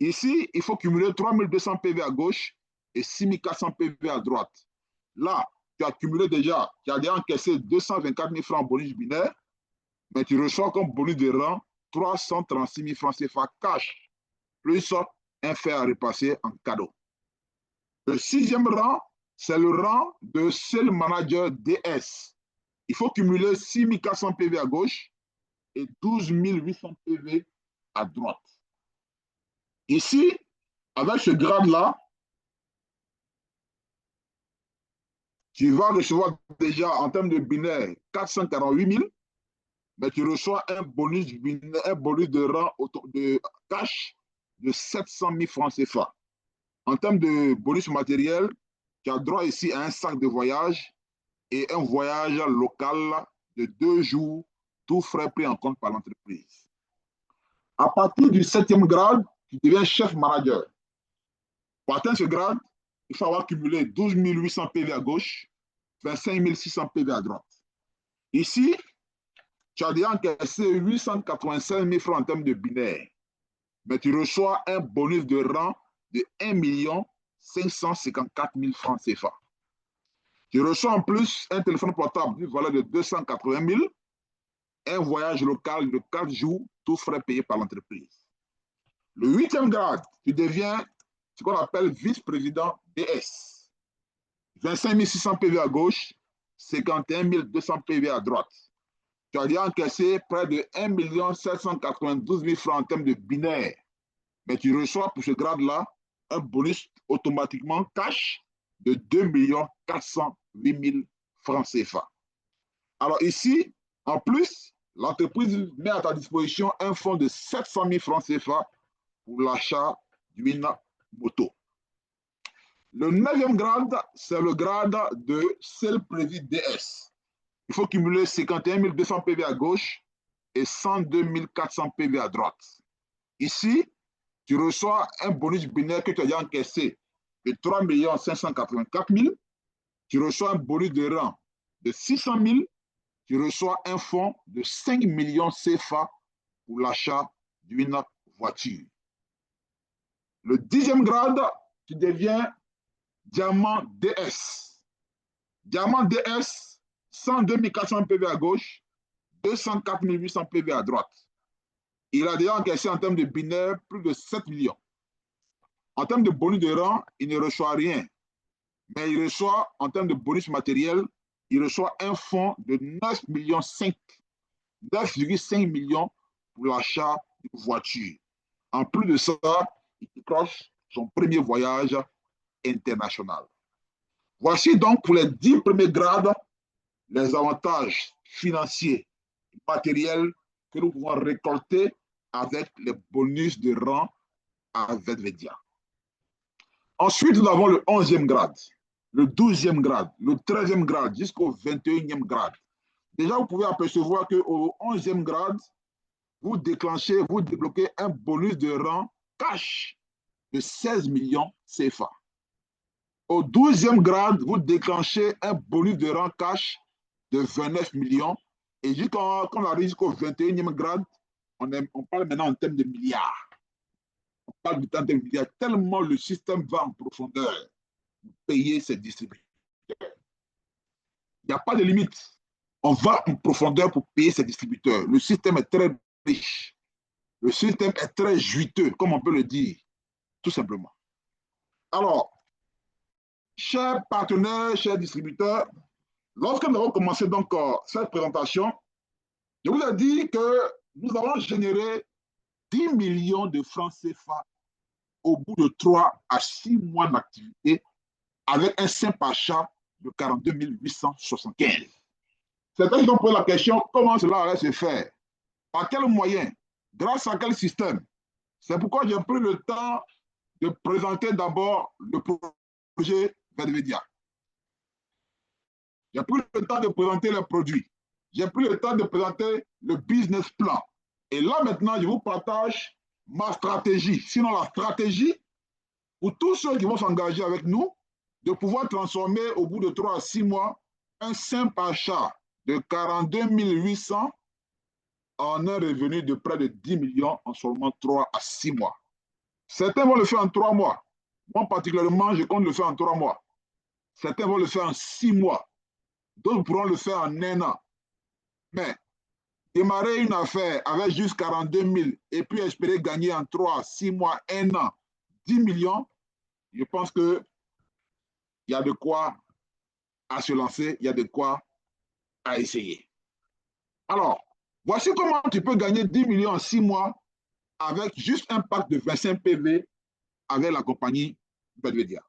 Ici, il faut cumuler 3200 PV à gauche et 6400 PV à droite. Là, tu as cumulé déjà, tu as déjà encaissé 224 000 francs bonus binaire, mais tu reçois comme bonus de rang 336 000 francs CFA cash, plus un fait à repasser en cadeau. Le sixième rang, c'est le rang de seul manager DS. Il faut cumuler 6 400 PV à gauche et 12 800 PV à droite. Ici, avec ce grade-là, tu vas recevoir déjà en termes de binaire 448 000, mais tu reçois un bonus de rang de cash de 700 000 francs CFA. En termes de bonus matériel, tu as droit ici à un sac de voyage et un voyage local de 2 jours, tout frais pris en compte par l'entreprise. À partir du 7e grade, tu deviens chef manager. Pour atteindre ce grade, il faut avoir cumulé 12 800 PV à gauche, 25 600 PV à droite. Ici, tu as déjà encaissé 885 000 francs en termes de binaire, mais tu reçois un bonus de rang de 1 554 000 francs CFA. Tu reçois en plus un téléphone portable d'une valeur de 280 000, un voyage local de 4 jours, tout frais payés par l'entreprise. Le 8e grade, tu deviens ce qu'on appelle vice-président DS. 25 600 PV à gauche, 51 200 PV à droite. Tu as déjà encaissé près de 1 792 000 francs en termes de binaire. Mais tu reçois pour ce grade-là un bonus automatiquement cash de 2 408 000 francs CFA. Alors ici, en plus, l'entreprise met à ta disposition un fonds de 700 000 francs CFA pour l'achat d'une moto. Le 9e grade, c'est le grade de seul prévu DS. Il faut cumuler 51 200 PV à gauche et 102 400 PV à droite. Ici, tu reçois un bonus binaire que tu as déjà encaissé de 3 584 000. Tu reçois un bonus de rang de 600 000. Tu reçois un fonds de 5 millions CFA pour l'achat d'une voiture. Le 10e grade, tu deviens Diamant DS. Diamant DS, 102 400 PV à gauche, 204 800 PV à droite. Il a déjà encaissé en termes de binaire plus de 7 millions. En termes de bonus de rang, il ne reçoit rien. Mais il reçoit, en termes de bonus matériel, il reçoit un fonds de 9,5 millions pour l'achat d'une voiture. En plus de ça, il décroche son premier voyage international. Voici donc pour les 10 premiers grades les avantages financiers et matériels que nous pouvons récolter avec les bonus de rang à Vetvedia. Ensuite, nous avons le 11e grade, le 12e grade, le 13e grade jusqu'au 21e grade. Déjà, vous pouvez apercevoir qu'au 11e grade, vous déclenchez, vous débloquez un bonus de rang cash de 16 millions CFA. Au 12e grade, vous déclenchez un bonus de rang cash de 29 millions. Et quand on arrive jusqu'au 21e grade, on parle maintenant en termes de milliards. On parle du temps de milliards, tellement le système va en profondeur pour payer ses distributeurs. Il n'y a pas de limite. On va en profondeur pour payer ses distributeurs. Le système est très riche. Le système est très juiteux, comme on peut le dire, tout simplement. Alors, chers partenaires, chers distributeurs, lorsque nous avons commencé donc cette présentation, je vous ai dit que nous allons générer 10 millions de francs CFA au bout de 3 à 6 mois d'activité avec un simple achat de 42 875. Certains ont posé la question, comment cela allait se faire? Par quel moyen? Grâce à quel système? C'est pourquoi j'ai pris le temps de présenter d'abord le projet Vedvedia. J'ai pris le temps de présenter les produits. J'ai pris le temps de présenter le business plan. Et là, maintenant, je vous partage ma stratégie. Sinon, la stratégie, pour tous ceux qui vont s'engager avec nous, de pouvoir transformer au bout de 3 à 6 mois un simple achat de 42 800 en un revenu de près de 10 millions en seulement 3 à 6 mois. Certains vont le faire en 3 mois. Moi, particulièrement, je compte le faire en 3 mois. Certains vont le faire en 6 mois. D'autres pourront le faire en 1 an. Mais démarrer une affaire avec juste 42 000 et puis espérer gagner en 3, 6 mois, 1 an, 10 millions, je pense qu'il y a de quoi à se lancer, il y a de quoi à essayer. Alors, voici comment tu peux gagner 10 millions en 6 mois avec juste un pack de 25 PV avec la compagnie Vedvedia.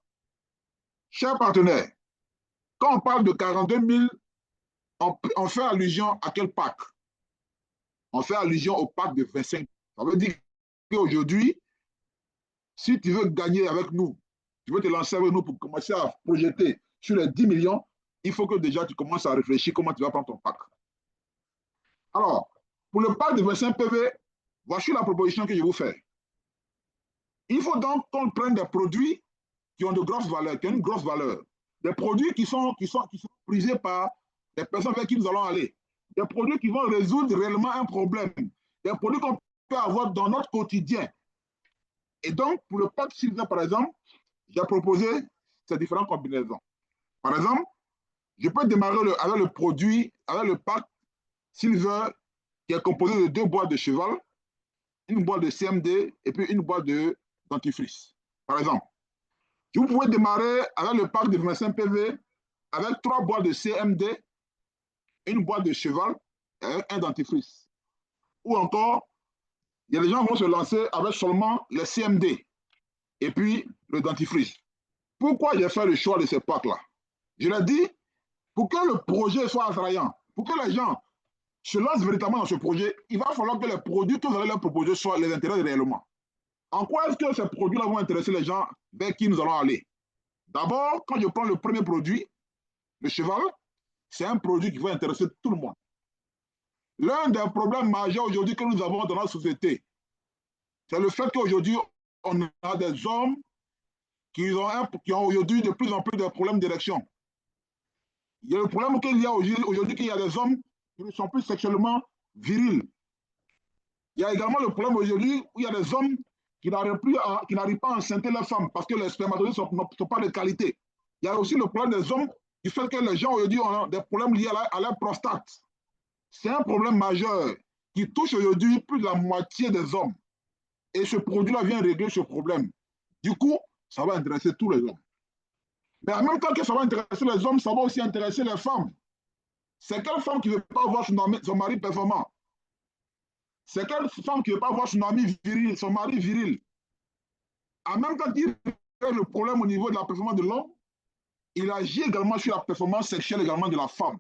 Chers partenaires, quand on parle de 42 000, on fait allusion à quel pack? On fait allusion au pack de 25. Ça veut dire qu'aujourd'hui, si tu veux gagner avec nous, tu veux te lancer avec nous pour commencer à projeter sur les 10 millions, il faut que déjà tu commences à réfléchir comment tu vas prendre ton pack. Alors, pour le pack de 25 PV, voici la proposition que je vous fais. Il faut donc qu'on prenne des produits qui ont de grosses valeurs, qui ont une grosse valeur. Des produits qui sont prisés par les personnes vers qui nous allons aller. Des produits qui vont résoudre réellement un problème. Des produits qu'on peut avoir dans notre quotidien. Et donc, pour le pack Silver, par exemple, j'ai proposé ces différentes combinaisons. Par exemple, je peux démarrer avec le produit, avec le pack Silver, qui est composé de 2 boîtes de cheval, une boîte de CMD et puis une boîte de dentifrice. Par exemple, vous pouvez démarrer avec le pack de 25 PV avec 3 boîtes de CMD, une boîte de cheval et un dentifrice. Ou encore, il y a des gens qui vont se lancer avec seulement le CMD et puis le dentifrice. Pourquoi j'ai fait le choix de ces packs-là? Je l'ai dit, pour que le projet soit attrayant, pour que les gens se lancent véritablement dans ce projet, il va falloir que les produits que vous allez leur proposer soient les intéressent réellement. En quoi est-ce que ces produits-là vont intéresser les gens vers qui nous allons aller? D'abord, quand je prends le premier produit, le cheval, c'est un produit qui va intéresser tout le monde. L'un des problèmes majeurs aujourd'hui que nous avons dans notre société, c'est le fait qu'aujourd'hui, on a des hommes qui ont aujourd'hui de plus en plus de problèmes d'érection. Il y a le problème qu'il y a aujourd'hui qu'il y a des hommes qui ne sont plus sexuellement virils. Il y a également le problème aujourd'hui où il y a des hommes qui n'arrivent pas à enceinter leurs femmes parce que les spermatozoïdes ne sont pas de qualité. Il y a aussi le problème des hommes qui fait que les gens aujourd'hui ont des problèmes liés à leur prostate. C'est un problème majeur qui touche aujourd'hui plus de la moitié des hommes. Et ce produit-là vient régler ce problème. Du coup, ça va intéresser tous les hommes. Mais en même temps que ça va intéresser les hommes, ça va aussi intéresser les femmes. C'est quelle femme qui ne veut pas voir son mari performant? C'est quelle femme qui ne veut pas voir son mari viril? En même temps qu'il fait le problème au niveau de la performance de l'homme, il agit également sur la performance sexuelle également de la femme.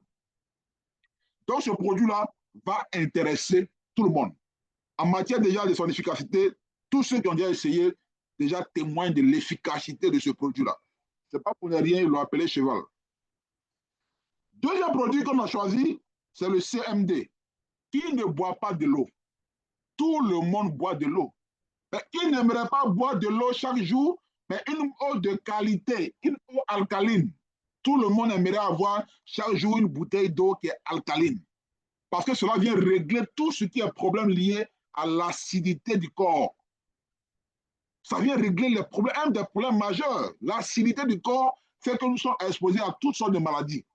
Donc ce produit-là va intéresser tout le monde. En matière déjà de son efficacité, tous ceux qui ont déjà essayé déjà témoignent de l'efficacité de ce produit-là. Ce n'est pas pour rien, ils l'ont appelé cheval. Deuxième produit qu'on a choisi, c'est le CMD. Qui ne boit pas de l'eau? Tout le monde boit de l'eau. Mais ils n'aimeraient pas boire de l'eau chaque jour, mais une eau de qualité, une eau alcaline. Tout le monde aimerait avoir chaque jour une bouteille d'eau qui est alcaline. Parce que cela vient régler tout ce qui est problème lié à l'acidité du corps. Ça vient régler les problèmes, un des problèmes majeurs. L'acidité du corps fait que nous sommes exposés à toutes sortes de maladies.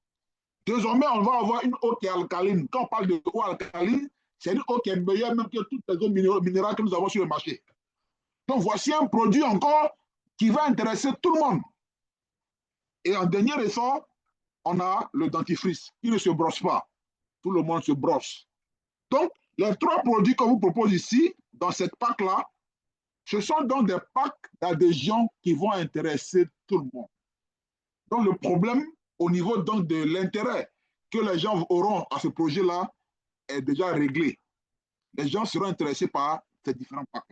Désormais, on va avoir une eau qui est alcaline. Quand on parle de eau alcaline, c'est une eau qui est meilleure même que toutes les eaux minérales que nous avons sur le marché. Donc, voici un produit encore qui va intéresser tout le monde. Et en dernier ressort, on a le dentifrice qui ne se brosse pas. Tout le monde se brosse. Donc, les trois produits qu'on vous propose ici, dans cette pack-là, ce sont donc des packs d'adhésion qui vont intéresser tout le monde. Donc, le problème au niveau donc de l'intérêt que les gens auront à ce projet-là est déjà réglé. Les gens seront intéressés par ces différents packs.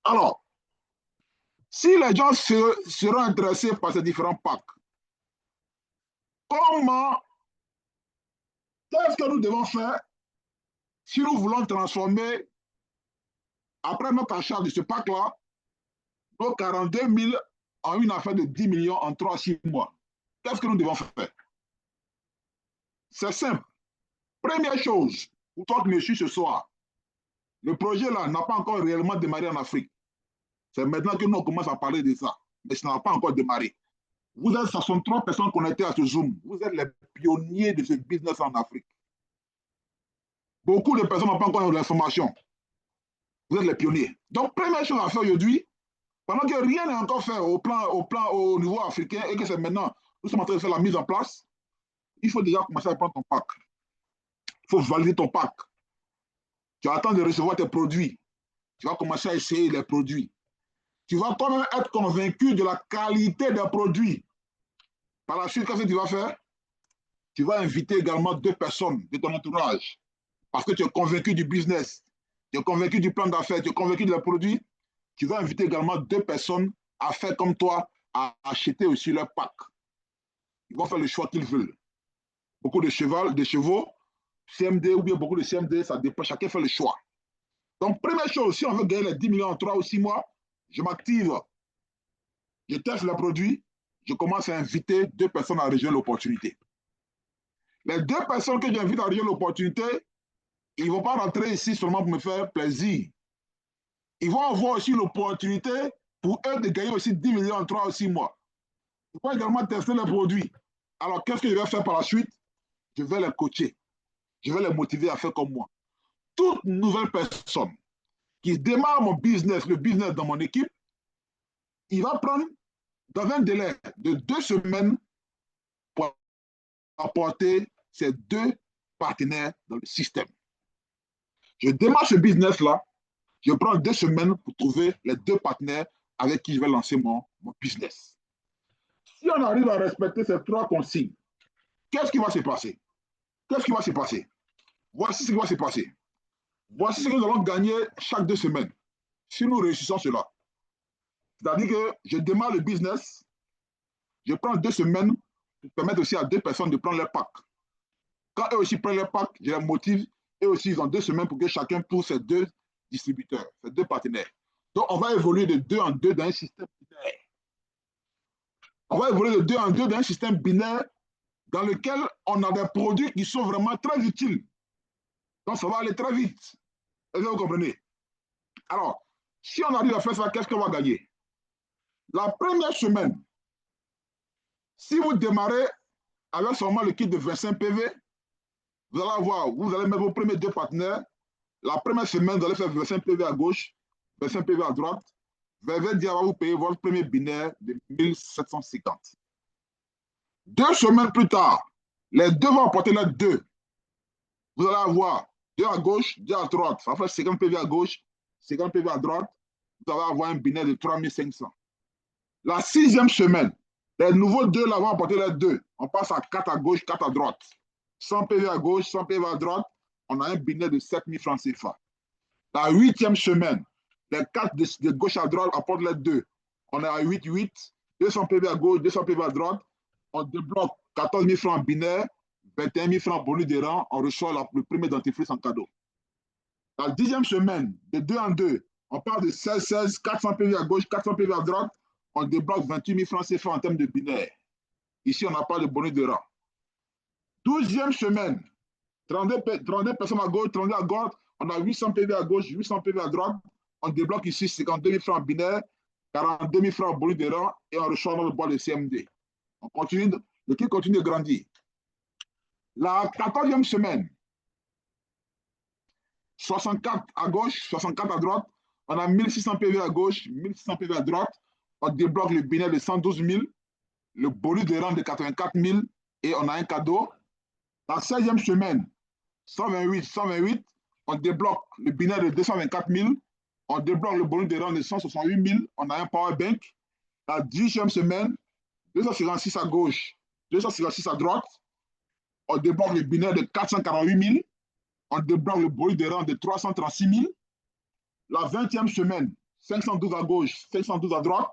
Alors, si les gens seront intéressés par ces différents packs, qu'est-ce que nous devons faire si nous voulons transformer, après notre achat de ce pack-là, nos 42 000 en une affaire de 10 millions en 3-6 mois? Qu'est-ce que nous devons faire? C'est simple. Première chose, pour toi qui me suis ce soir, le projet-là n'a pas encore réellement démarré en Afrique. C'est maintenant que nous commençons à parler de ça, mais ça n'a pas encore démarré. Vous êtes 63 personnes connectées à ce Zoom. Vous êtes les pionniers de ce business en Afrique. Beaucoup de personnes n'ont pas encore l'information. Vous êtes les pionniers. Donc, première chose à faire aujourd'hui, pendant que rien n'est encore fait au niveau africain et que c'est maintenant, nous sommes en train de faire la mise en place, il faut déjà commencer à prendre ton pack. Il faut valider ton pack. Tu attends de recevoir tes produits. Tu vas commencer à essayer les produits. Tu vas quand même être convaincu de la qualité des produits. Par la suite, qu'est-ce que tu vas faire? Tu vas inviter également 2 personnes de ton entourage parce que tu es convaincu du business, tu es convaincu du plan d'affaires, tu es convaincu de la produit. Tu vas inviter également 2 personnes à faire comme toi, à acheter aussi leur pack. Ils vont faire le choix qu'ils veulent. Beaucoup de chevaux, CMD ou bien beaucoup de CMD, ça dépend, chacun fait le choix. Donc, première chose, si on veut gagner les 10 millions en 3 ou 6 mois, je m'active, je teste le produit, je commence à inviter 2 personnes à rejoindre l'opportunité. Les 2 personnes que j'invite à rejoindre l'opportunité, ils ne vont pas rentrer ici seulement pour me faire plaisir. Ils vont avoir aussi l'opportunité pour eux de gagner aussi 10 millions en 3 ou 6 mois. Ils vont également tester les produits. Alors, qu'est-ce que je vais faire par la suite? Je vais les coacher. Je vais les motiver à faire comme moi. Toute nouvelle personne qui démarre mon business, le business dans mon équipe, il va prendre dans un délai de 2 semaines pour apporter ces 2 partenaires dans le système. Je démarre ce business-là, je prends 2 semaines pour trouver les 2 partenaires avec qui je vais lancer mon business. Si on arrive à respecter ces 3 consignes, qu'est-ce qui va se passer? Qu'est-ce qui va se passer? Voici ce qui va se passer. Voici ce que nous allons gagner chaque 2 semaines si nous réussissons cela. C'est-à-dire que je démarre le business, je prends 2 semaines pour permettre aussi à 2 personnes de prendre leur pack. Quand eux aussi prennent leur pack, je les motive, eux aussi ils ont 2 semaines pour que chacun trouve ses 2 distributeurs, ses 2 partenaires. Donc on va évoluer de 2 en 2 dans un système binaire. On va évoluer de 2 en 2 dans un système binaire dans lequel on a des produits qui sont vraiment très utiles. Donc ça va aller très vite. Est-ce que vous comprenez? Alors, si on arrive à faire ça, qu'est-ce qu'on va gagner? La première semaine, si vous démarrez avec seulement le kit de 25 PV, vous allez avoir, vous allez mettre vos premiers 2 partenaires. La première semaine, vous allez faire 25 PV à gauche, 25 PV à droite. Vervet dit, va vous payer votre premier binaire de 1750. 2 semaines plus tard, les 2 vont apporter les 2. Vous allez avoir 2 à gauche, 2 à droite. Ça fait 50 PV à gauche, 50 PV à droite. Vous allez avoir un binaire de 3500. La 6e semaine, les nouveaux 2 là vont apporter les 2. On passe à 4 à gauche, 4 à droite. 100 PV à gauche, 100 PV à droite. On a un binaire de 7000 francs CFA. La 8e semaine, les 4 de gauche à droite apportent les 2. On est à 8, 8. 200 PV à gauche, 200 PV à droite. On débloque 14 000 francs binaire, 21 000 francs bonus de rang. On reçoit le premier dentifrice en cadeau. La 10e semaine, de 2 en 2, On parle de 16, 400 PV à gauche, 400 PV à droite. On débloque 28 000 francs CFA en termes de binaire. Ici, on n'a pas de bonus de rang. 12e semaine, 32 personnes à gauche, 32 à droite. On a 800 PV à gauche, 800 PV à droite. On débloque ici 52 000 francs en binaire, 42 000 francs en bonus de rang et on reçoit notre boîte de CMD. On continue, l'équipe continue de grandir. La 14e semaine, 64 à gauche, 64 à droite. On a 1600 PV à gauche, 1600 PV à droite. On débloque le binaire de 112 000, le bonus de rang de 84 000 et on a un cadeau. La 16e semaine, 128, 128, on débloque le binaire de 224 000, on débloque le bonus de rang de 168 000, on a un power bank. La 10e semaine, 256 à gauche, 256 à droite, on débloque le binaire de 448 000, on débloque le bonus de rang de 336 000. La 20e semaine, 512 à gauche, 512 à droite,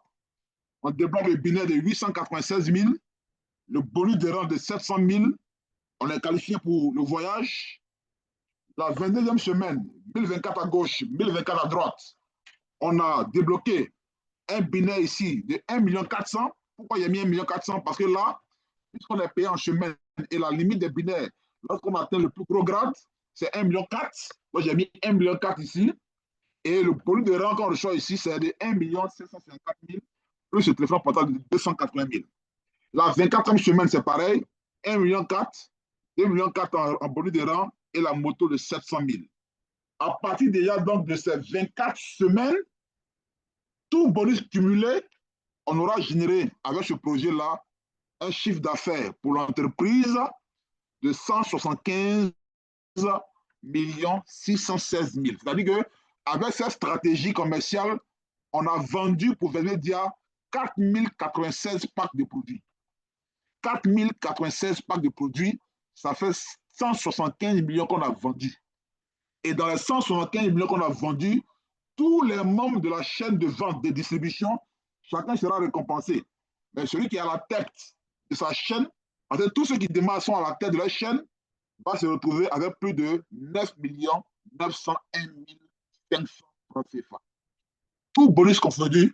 on débloque le binaire de 896 000, le bonus de rang de 700 000, on est qualifié pour le voyage. La 22e semaine, 1024 à gauche, 1024 à droite, on a débloqué un binaire ici de 1 400 000. Pourquoi il y a mis 1 400 000? Parce que là, puisqu'on est payé en chemin et la limite des binaires, lorsqu'on atteint le plus gros grade, c'est 1,4 million. Moi, j'ai mis 1,4 million ici. Et le bonus de rang qu'on reçoit ici, c'est de 1 754 000 plus le téléphone portable de 280 000. La 24e semaine, c'est pareil, 1,4 million, 2,4 millions en bonus de rang et la moto de 700 000. À partir déjà donc de ces 24 semaines, tout bonus cumulé, on aura généré avec ce projet-là un chiffre d'affaires pour l'entreprise de 175 616 000. C'est-à-dire qu'avec cette stratégie commerciale, on a vendu pour Venedia 4096 packs de produits. 4096 packs de produits, ça fait 175 millions qu'on a vendus. Et dans les 175 millions qu'on a vendus, tous les membres de la chaîne de vente, de distribution, chacun sera récompensé. Mais celui qui est à la tête de sa chaîne, en fait, tous ceux qui démarrent sont à la tête de la chaîne, va se retrouver avec plus de 9 901 500 francs CFA. Tout bonus confondu,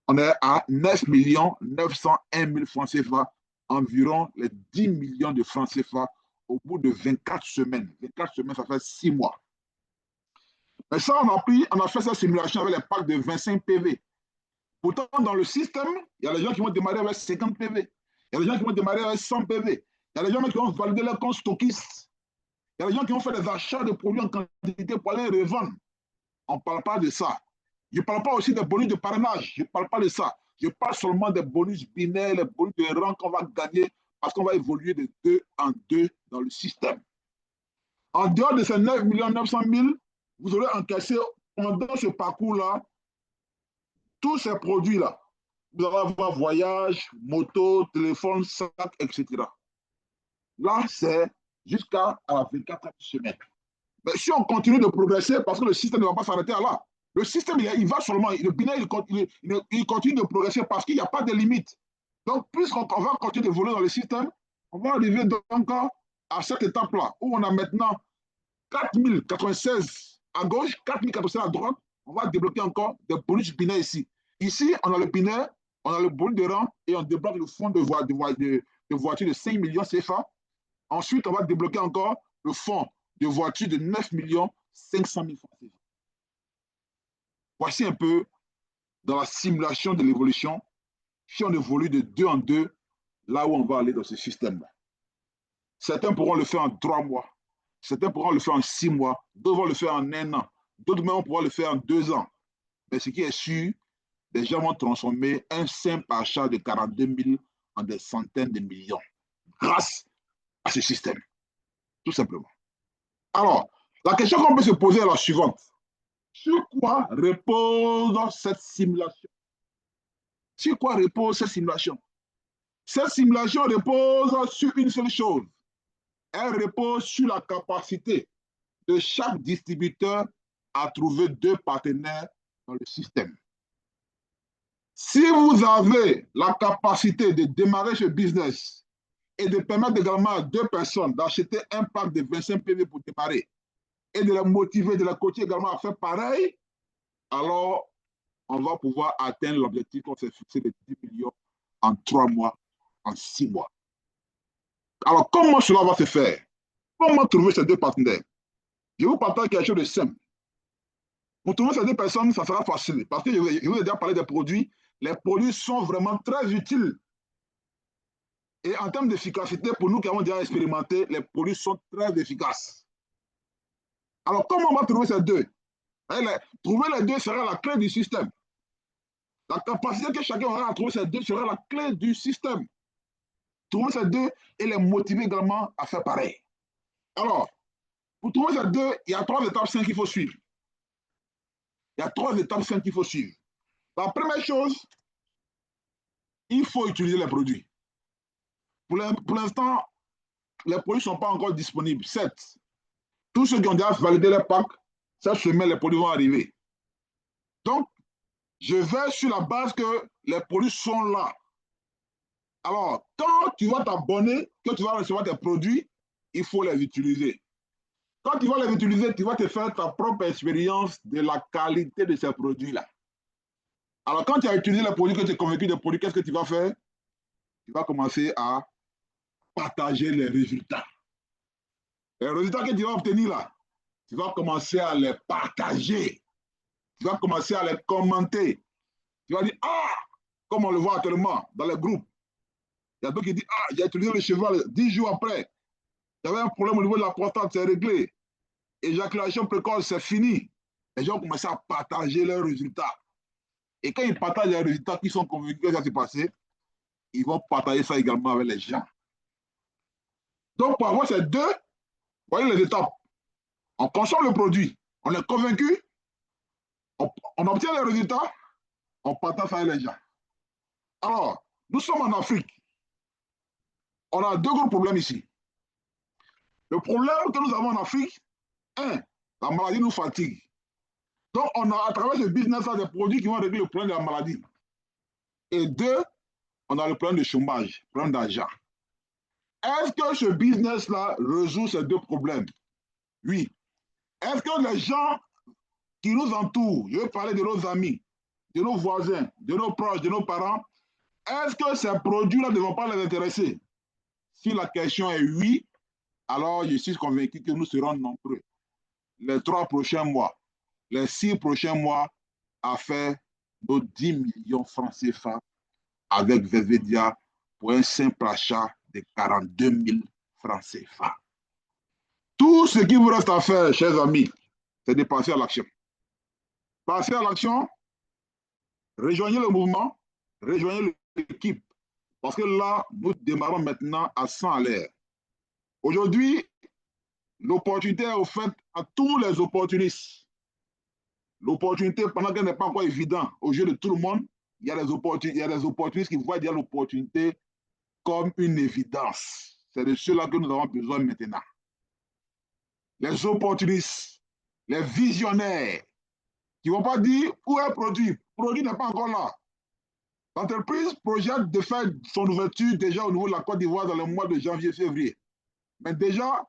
on est à 9 901 francs CFA, environ les 10 millions de francs CFA au bout de 24 semaines. 24 semaines, ça fait 6 mois. Mais ça, on a fait cette simulation avec les packs de 25 PV. Pourtant, dans le système, il y a les gens qui vont démarrer avec 50 PV. Il y a les gens qui vont démarrer avec 100 PV. Il y a les gens qui vont valider leur compte stockiste. Il y a des gens qui vont faire des achats de produits en quantité pour aller les revendre. On ne parle pas de ça. Je ne parle pas aussi des bonus de parrainage. Je ne parle pas de ça. Je parle seulement des bonus binaires, les bonus de rang qu'on va gagner parce qu'on va évoluer de 2 en 2 dans le système. En dehors de ces 9 900 000, vous aurez encaissé pendant ce parcours-là tous ces produits-là. Vous allez avoir voyage, moto, téléphone, sac, etc. Là, c'est jusqu'à la 24e semaine. Mais si on continue de progresser, parce que le système ne va pas s'arrêter à là, le système, il va seulement, le binaire, il continue de progresser parce qu'il n'y a pas de limite. Donc, puisqu'on va continuer d'évoluer dans le système, on va arriver donc à cette étape-là, où on a maintenant 4096 à gauche, 4096 à droite, on va débloquer encore des bonus binaires ici. Ici, on a le binaire, on a le bonus de rang et on débloque le fonds de voiture de 5 millions CFA. Ensuite, on va débloquer encore le fonds de voiture de 9 500 000 francs CFA. Voici un peu dans la simulation de l'évolution, si on évolue de 2 en 2, là où on va aller dans ce système-là. Certains pourront le faire en 3 mois, certains pourront le faire en 6 mois, d'autres vont le faire en 1 an, d'autres même pourront le faire en 2 ans. Mais ce qui est sûr, les gens vont transformer un simple achat de 42 000 en des centaines de millions grâce à ce système, tout simplement. Alors, la question qu'on peut se poser est la suivante. Sur quoi repose cette simulation? Sur quoi repose cette simulation? Cette simulation repose sur une seule chose. Elle repose sur la capacité de chaque distributeur à trouver 2 partenaires dans le système. Si vous avez la capacité de démarrer ce business et de permettre également à 2 personnes d'acheter un pack de 25 PV pour démarrer et de les motiver, de les coacher également à faire pareil, alors on va pouvoir atteindre l'objectif qu'on s'est fixé de 10 millions en 3 mois, en 6 mois. Alors, comment cela va se faire? Comment trouver ces deux partenaires? Je vous partage quelque chose de simple. Pour trouver ces deux personnes, ça sera facile. Parce que je vous ai déjà parlé des produits. Les produits sont vraiment très utiles. Et en termes d'efficacité, pour nous qui avons déjà expérimenté, les produits sont très efficaces. Alors, comment on va trouver ces deux? Trouver les deux sera la clé du système. La capacité que chacun aura à trouver ces deux sera la clé du système. Trouver ces deux et les motiver également à faire pareil. Alors, pour trouver ces deux, il y a 3 étapes simples qu'il faut suivre. Il y a 3 étapes simples qu'il faut suivre. La première chose, il faut utiliser les produits. Pour l'instant, les produits ne sont pas encore disponibles. Certes, tous ceux qui ont déjà validé les packs, cette semaine, les produits vont arriver. Donc, je vais sur la base que les produits sont là. Alors, quand tu vas t'abonner, que tu vas recevoir tes produits, il faut les utiliser. Quand tu vas les utiliser, tu vas te faire ta propre expérience de la qualité de ces produits-là. Alors, quand tu as utilisé les produits, que tu es convaincu des produits, qu'est-ce que tu vas faire? Tu vas commencer à partager les résultats. Les résultats que tu vas obtenir là, tu vas commencer à les partager. Tu vas commencer à les commenter. Tu vas dire, ah, comme on le voit actuellement dans les groupes. Il y a d'autres qui disent, ah, j'ai utilisé le cheval 10 jours après. J'avais un problème au niveau de la prostate, c'est réglé. Éjaculation précoce, c'est fini. Les gens ont commencé à partager leurs résultats. Et quand ils partagent les résultats qui sont convaincus que ça s'est passé, ils vont partager ça également avec les gens. Donc, pour avoir ces deux, voyez les étapes. On consomme le produit, on est convaincu, on obtient les résultats, on partage ça avec les gens. Alors, nous sommes en Afrique. On a 2 gros problèmes ici. Le problème que nous avons en Afrique, 1, la maladie nous fatigue. Donc, on a à travers ce business-là des produits qui vont régler le problème de la maladie. Et 2, on a le problème de chômage, le problème d'argent. Est-ce que ce business-là résout ces 2 problèmes? Oui. Est-ce que les gens qui nous entourent, je vais parler de nos amis, de nos voisins, de nos proches, de nos parents, est-ce que ces produits-là ne vont pas les intéresser? Si la question est oui, alors je suis convaincu que nous serons nombreux les 3 prochains mois, les 6 prochains mois à faire nos 10 millions francs CFA avec VVDIA pour un simple achat de 42 000 francs CFA. Tout ce qui vous reste à faire, chers amis, c'est de passer à l'action. Passer à l'action, rejoignez le mouvement, rejoignez l'équipe. Parce que là, nous démarrons maintenant à 100 à l'heure. Aujourd'hui, l'opportunité est offerte à tous les opportunistes. L'opportunité, pendant qu'elle n'est pas encore évidente aux yeux de tout le monde, il y a des opportunistes qui voient déjà l'opportunité comme une évidence. C'est de cela que nous avons besoin maintenant. Les opportunistes, les visionnaires, qui ne vont pas dire où est le produit. Le produit n'est pas encore là. L'entreprise projette de faire son ouverture déjà au niveau de la Côte d'Ivoire dans le mois de janvier-février. Mais déjà,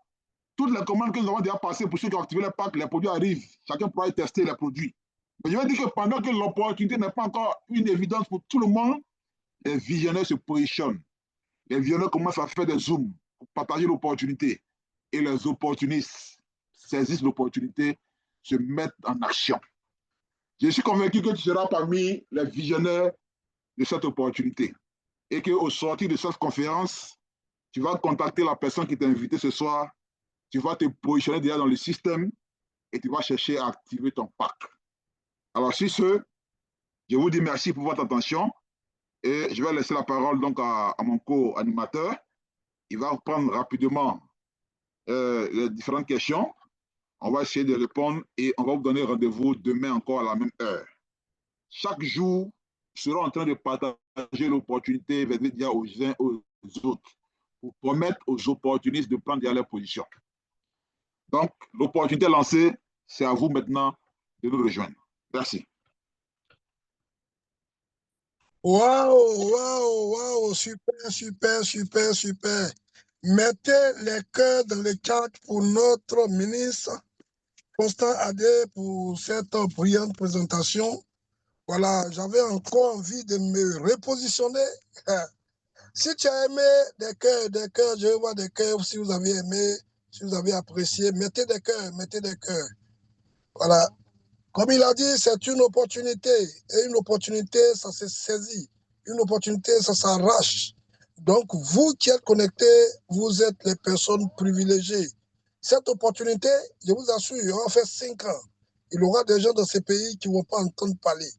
toutes les commandes que nous avons déjà passées pour ceux qui ont activé les packs, les produits arrivent. Chacun pourra y tester les produits. Mais je veux dire que pendant que l'opportunité n'est pas encore une évidence pour tout le monde, les visionnaires se positionnent. Les visionnaires commencent à faire des zooms pour partager l'opportunité. Et les opportunistes saisissent l'opportunité, se mettent en action. Je suis convaincu que tu seras parmi les visionnaires de cette opportunité. Et qu'au sortir de cette conférence, tu vas contacter la personne qui t'a invité ce soir, tu vas te positionner déjà dans le système et tu vas chercher à activer ton pack. Alors, sur ce, je vous dis merci pour votre attention et je vais laisser la parole donc à mon co-animateur. Il va reprendre rapidement les différentes questions. On va essayer de répondre et on va vous donner rendez-vous demain encore à la même heure. Chaque jour, nous serons en train de partager l'opportunité aux uns aux autres pour permettre aux opportunistes de prendre leur position. Donc, l'opportunité lancée, c'est à vous maintenant de nous rejoindre. Merci. Waouh, waouh, waouh, super, super, super, super. Mettez les cœurs dans le chat pour notre ministre Constant Adé pour cette brillante présentation. Voilà, j'avais encore envie de me repositionner. Si tu as aimé des cœurs, je vois des cœurs. Si vous avez aimé, si vous avez apprécié, mettez des cœurs, mettez des cœurs. Voilà. Comme il a dit, c'est une opportunité. Et une opportunité, ça se saisit. Une opportunité, ça s'arrache. Donc, vous qui êtes connectés, vous êtes les personnes privilégiées. Cette opportunité, je vous assure, on fait 5 ans. Il y aura des gens dans ces pays qui ne vont pas entendre parler.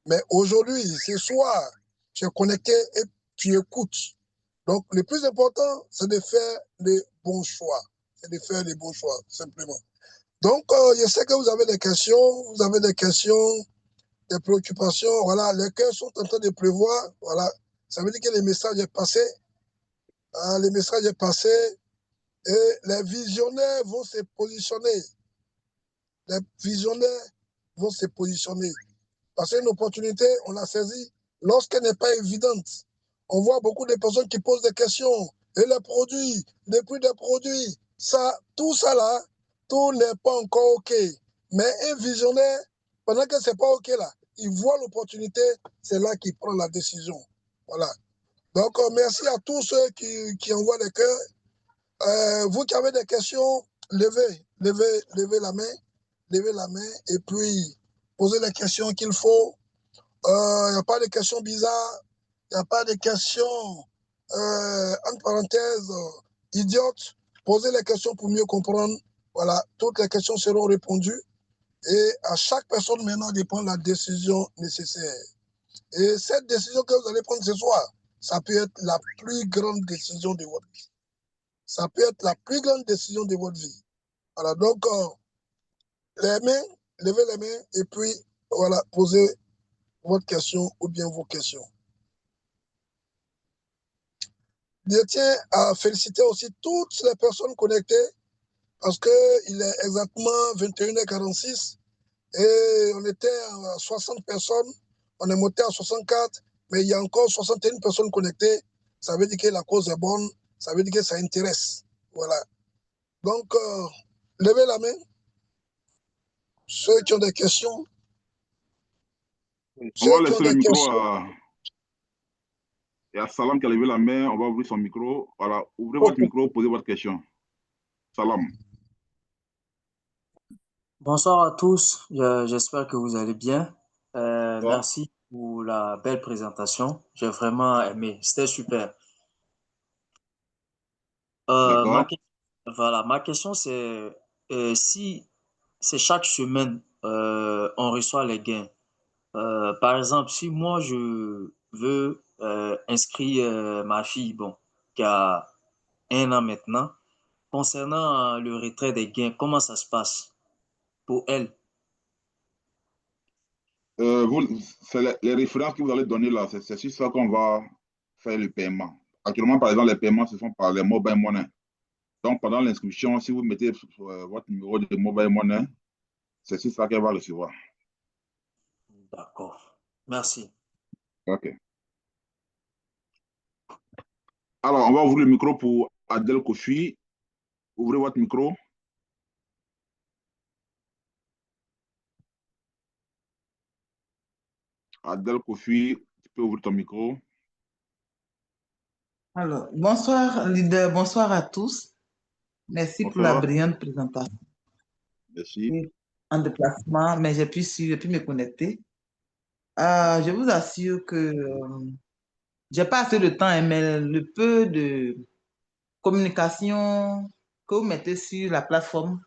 Mais aujourd'hui, ce soir, tu es connecté et tu écoutes. Donc, le plus important, c'est de faire les bons choix. C'est de faire les bons choix, simplement. Donc, je sais que vous avez des questions, des préoccupations. Voilà, les cœurs sont en train de prévoir. Voilà, ça veut dire que le message est passé. Le message est passé et les visionnaires vont se positionner. Les visionnaires vont se positionner. Parce qu'une opportunité, on l'a saisie lorsqu'elle n'est pas évidente. On voit beaucoup de personnes qui posent des questions. Et les produits, les prix des produits, ça, tout ça là, tout n'est pas encore OK. Mais un visionnaire, pendant que ce n'est pas OK là, il voit l'opportunité, c'est là qu'il prend la décision. Voilà. Donc, merci à tous ceux qui envoient des cœurs. Vous qui avez des questions, levez la main et puis posez les questions qu'il faut. Il n'y a pas de questions bizarres, il n'y a pas de questions, entre parenthèses, idiotes. Posez les questions pour mieux comprendre. Voilà, toutes les questions seront répondues et à chaque personne maintenant de prendre la décision nécessaire. Et cette décision que vous allez prendre ce soir, ça peut être la plus grande décision de votre vie. Ça peut être la plus grande décision de votre vie. Voilà, donc, les mains, levez les mains et puis, voilà, posez votre question ou bien vos questions. Je tiens à féliciter aussi toutes les personnes connectées parce qu'il est exactement 21h46 et on était à 60 personnes, on est monté à 64, mais il y a encore 61 personnes connectées. Ça veut dire que la cause est bonne, ça veut dire que ça intéresse. Voilà. Donc, levez la main. Ceux qui ont des questions. On va Ceux qui ont laisser le des micro questions. à Salam qui a levé la main. On va ouvrir son micro. Voilà, ouvrez votre Okay. micro, posez votre question. Salam. Bonsoir à tous, j'espère que vous allez bien. Ça? Merci pour la belle présentation, j'ai vraiment aimé, c'était super. Ma, D'accord. voilà, ma question c'est si c'est chaque semaine on reçoit les gains. Par exemple, si moi je veux inscrire ma fille, bon, qui a 1 an maintenant, concernant le retrait des gains, comment ça se passe pour elle? C'est les références que vous allez donner là, c'est sur ça qu'on va faire le paiement. Actuellement, par exemple, les paiements se font par les mobile money. Donc, pendant l'inscription, si vous mettez votre numéro de mobile money, c'est sur ça qu'elle va recevoir. D'accord, merci. OK. Alors, on va ouvrir le micro pour Adel Kofi. Ouvrez votre micro. Adel Kofi, tu peux ouvrir ton micro. Alors, bonsoir, leader, bonsoir à tous. Merci pour la Bonsoir. brillante présentation. Merci. En déplacement, mais j'ai pu me connecter. Je vous assure que j'ai pas assez de temps, hein, mais le peu de communication que vous mettez sur la plateforme,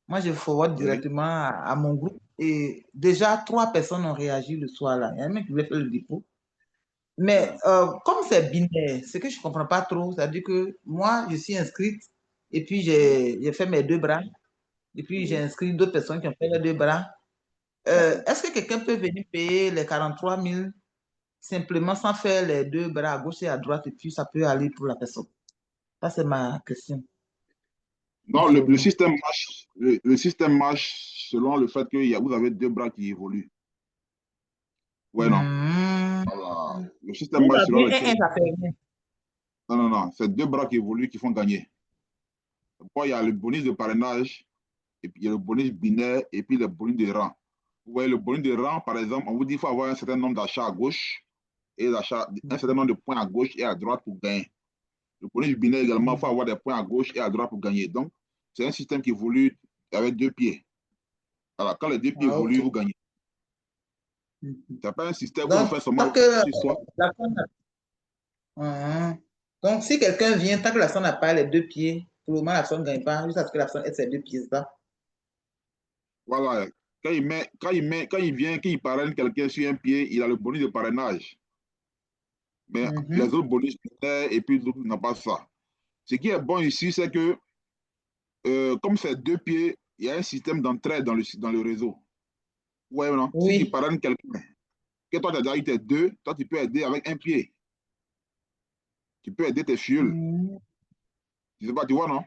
moi, je forward Oui. directement à mon groupe. Et déjà, 3 personnes ont réagi le soir là. Il y a un mec qui voulait faire le dépôt. Mais comme c'est binaire, ce que je ne comprends pas trop, c'est-à-dire que moi, je suis inscrite et puis j'ai fait mes 2 bras. Et puis j'ai inscrit d'autres personnes qui ont fait les 2 bras. Est-ce que quelqu'un peut venir payer les 43 000 simplement sans faire les 2 bras à gauche et à droite et puis ça peut aller pour la personne? Ça, c'est ma question. Non, le système marche selon le fait que vous avez 2 bras qui évoluent. Ouais, non. Voilà. Le système Tout marche va selon bien, lequel. ça fait rien. Non. C'est 2 bras qui évoluent qui font gagner. Bon, il y a le bonus de parrainage et puis il y a le bonus binaire et puis le bonus de rang. Vous voyez, le bonus de rang, par exemple, on vous dit qu'il faut avoir un certain nombre d'achats à gauche et un certain nombre de points à gauche et à droite pour gagner. Le bonus binaire également, il faut avoir des points à gauche et à droite pour gagner. Donc, c'est un système qui évolue avec 2 pieds. Alors, quand les 2 pieds évoluent, vous gagnez. C'est pas un système où on fait seulement donc, donc, si quelqu'un vient, tant que la personne n'a pas les 2 pieds, pour le moment, la personne ne gagne pas, jusqu'à ce que la personne ait ses 2 pieds, ça. Voilà. Quand il vient, qu'il parraine quelqu'un sur un pied, il a le bonus de parrainage. Mais les autres bonus, et puis d'autres n'ont pas ça. Ce qui est bon ici, c'est que, comme c'est 2 pieds, il y a un système d'entraide dans le réseau. Ouais, non? Oui. Si tu parraines quelqu'un, que toi, tu as déjà eu tes 2, toi, tu peux aider avec un pied. Tu peux aider tes fioles. Je sais pas, tu vois, non?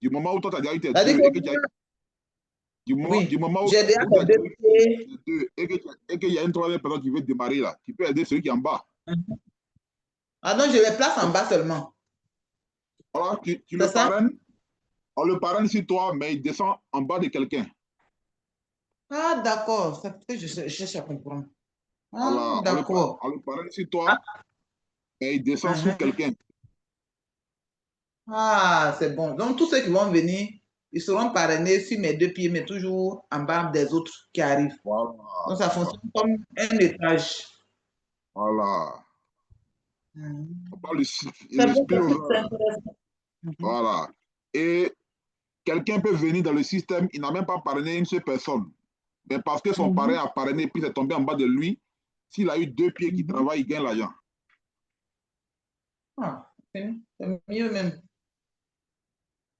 Du moment où toi, tu as déjà eu tes 2 et que tu as... Du moment où tu as déjà eu tes 2 et qu'il y a une troisième personne qui veut démarrer là, tu peux aider celui qui est en bas. Ah non, je les place en bas seulement. Voilà, tu le parraines, on le parraine sur toi, mais il descend en bas de quelqu'un. Ah, d'accord, c'est ce que je cherche à comprendre. Ah, Voilà, d'accord. on le parraine sur toi, mais il descend sous quelqu'un. Ah, c'est bon. Donc, tous ceux qui vont venir, ils seront parrainés sur mes 2 pieds, mais toujours en bas des autres qui arrivent. Voilà. Donc, ça fonctionne comme un étage. Voilà. On parle de spillover. Voilà. Et quelqu'un peut venir dans le système, il n'a même pas parrainé une seule personne. Mais parce que son parrain a parrainé, puis c'est tombé en bas de lui, s'il a eu 2 pieds qui travaillent, il gagne l'argent. Ah, c'est mieux même.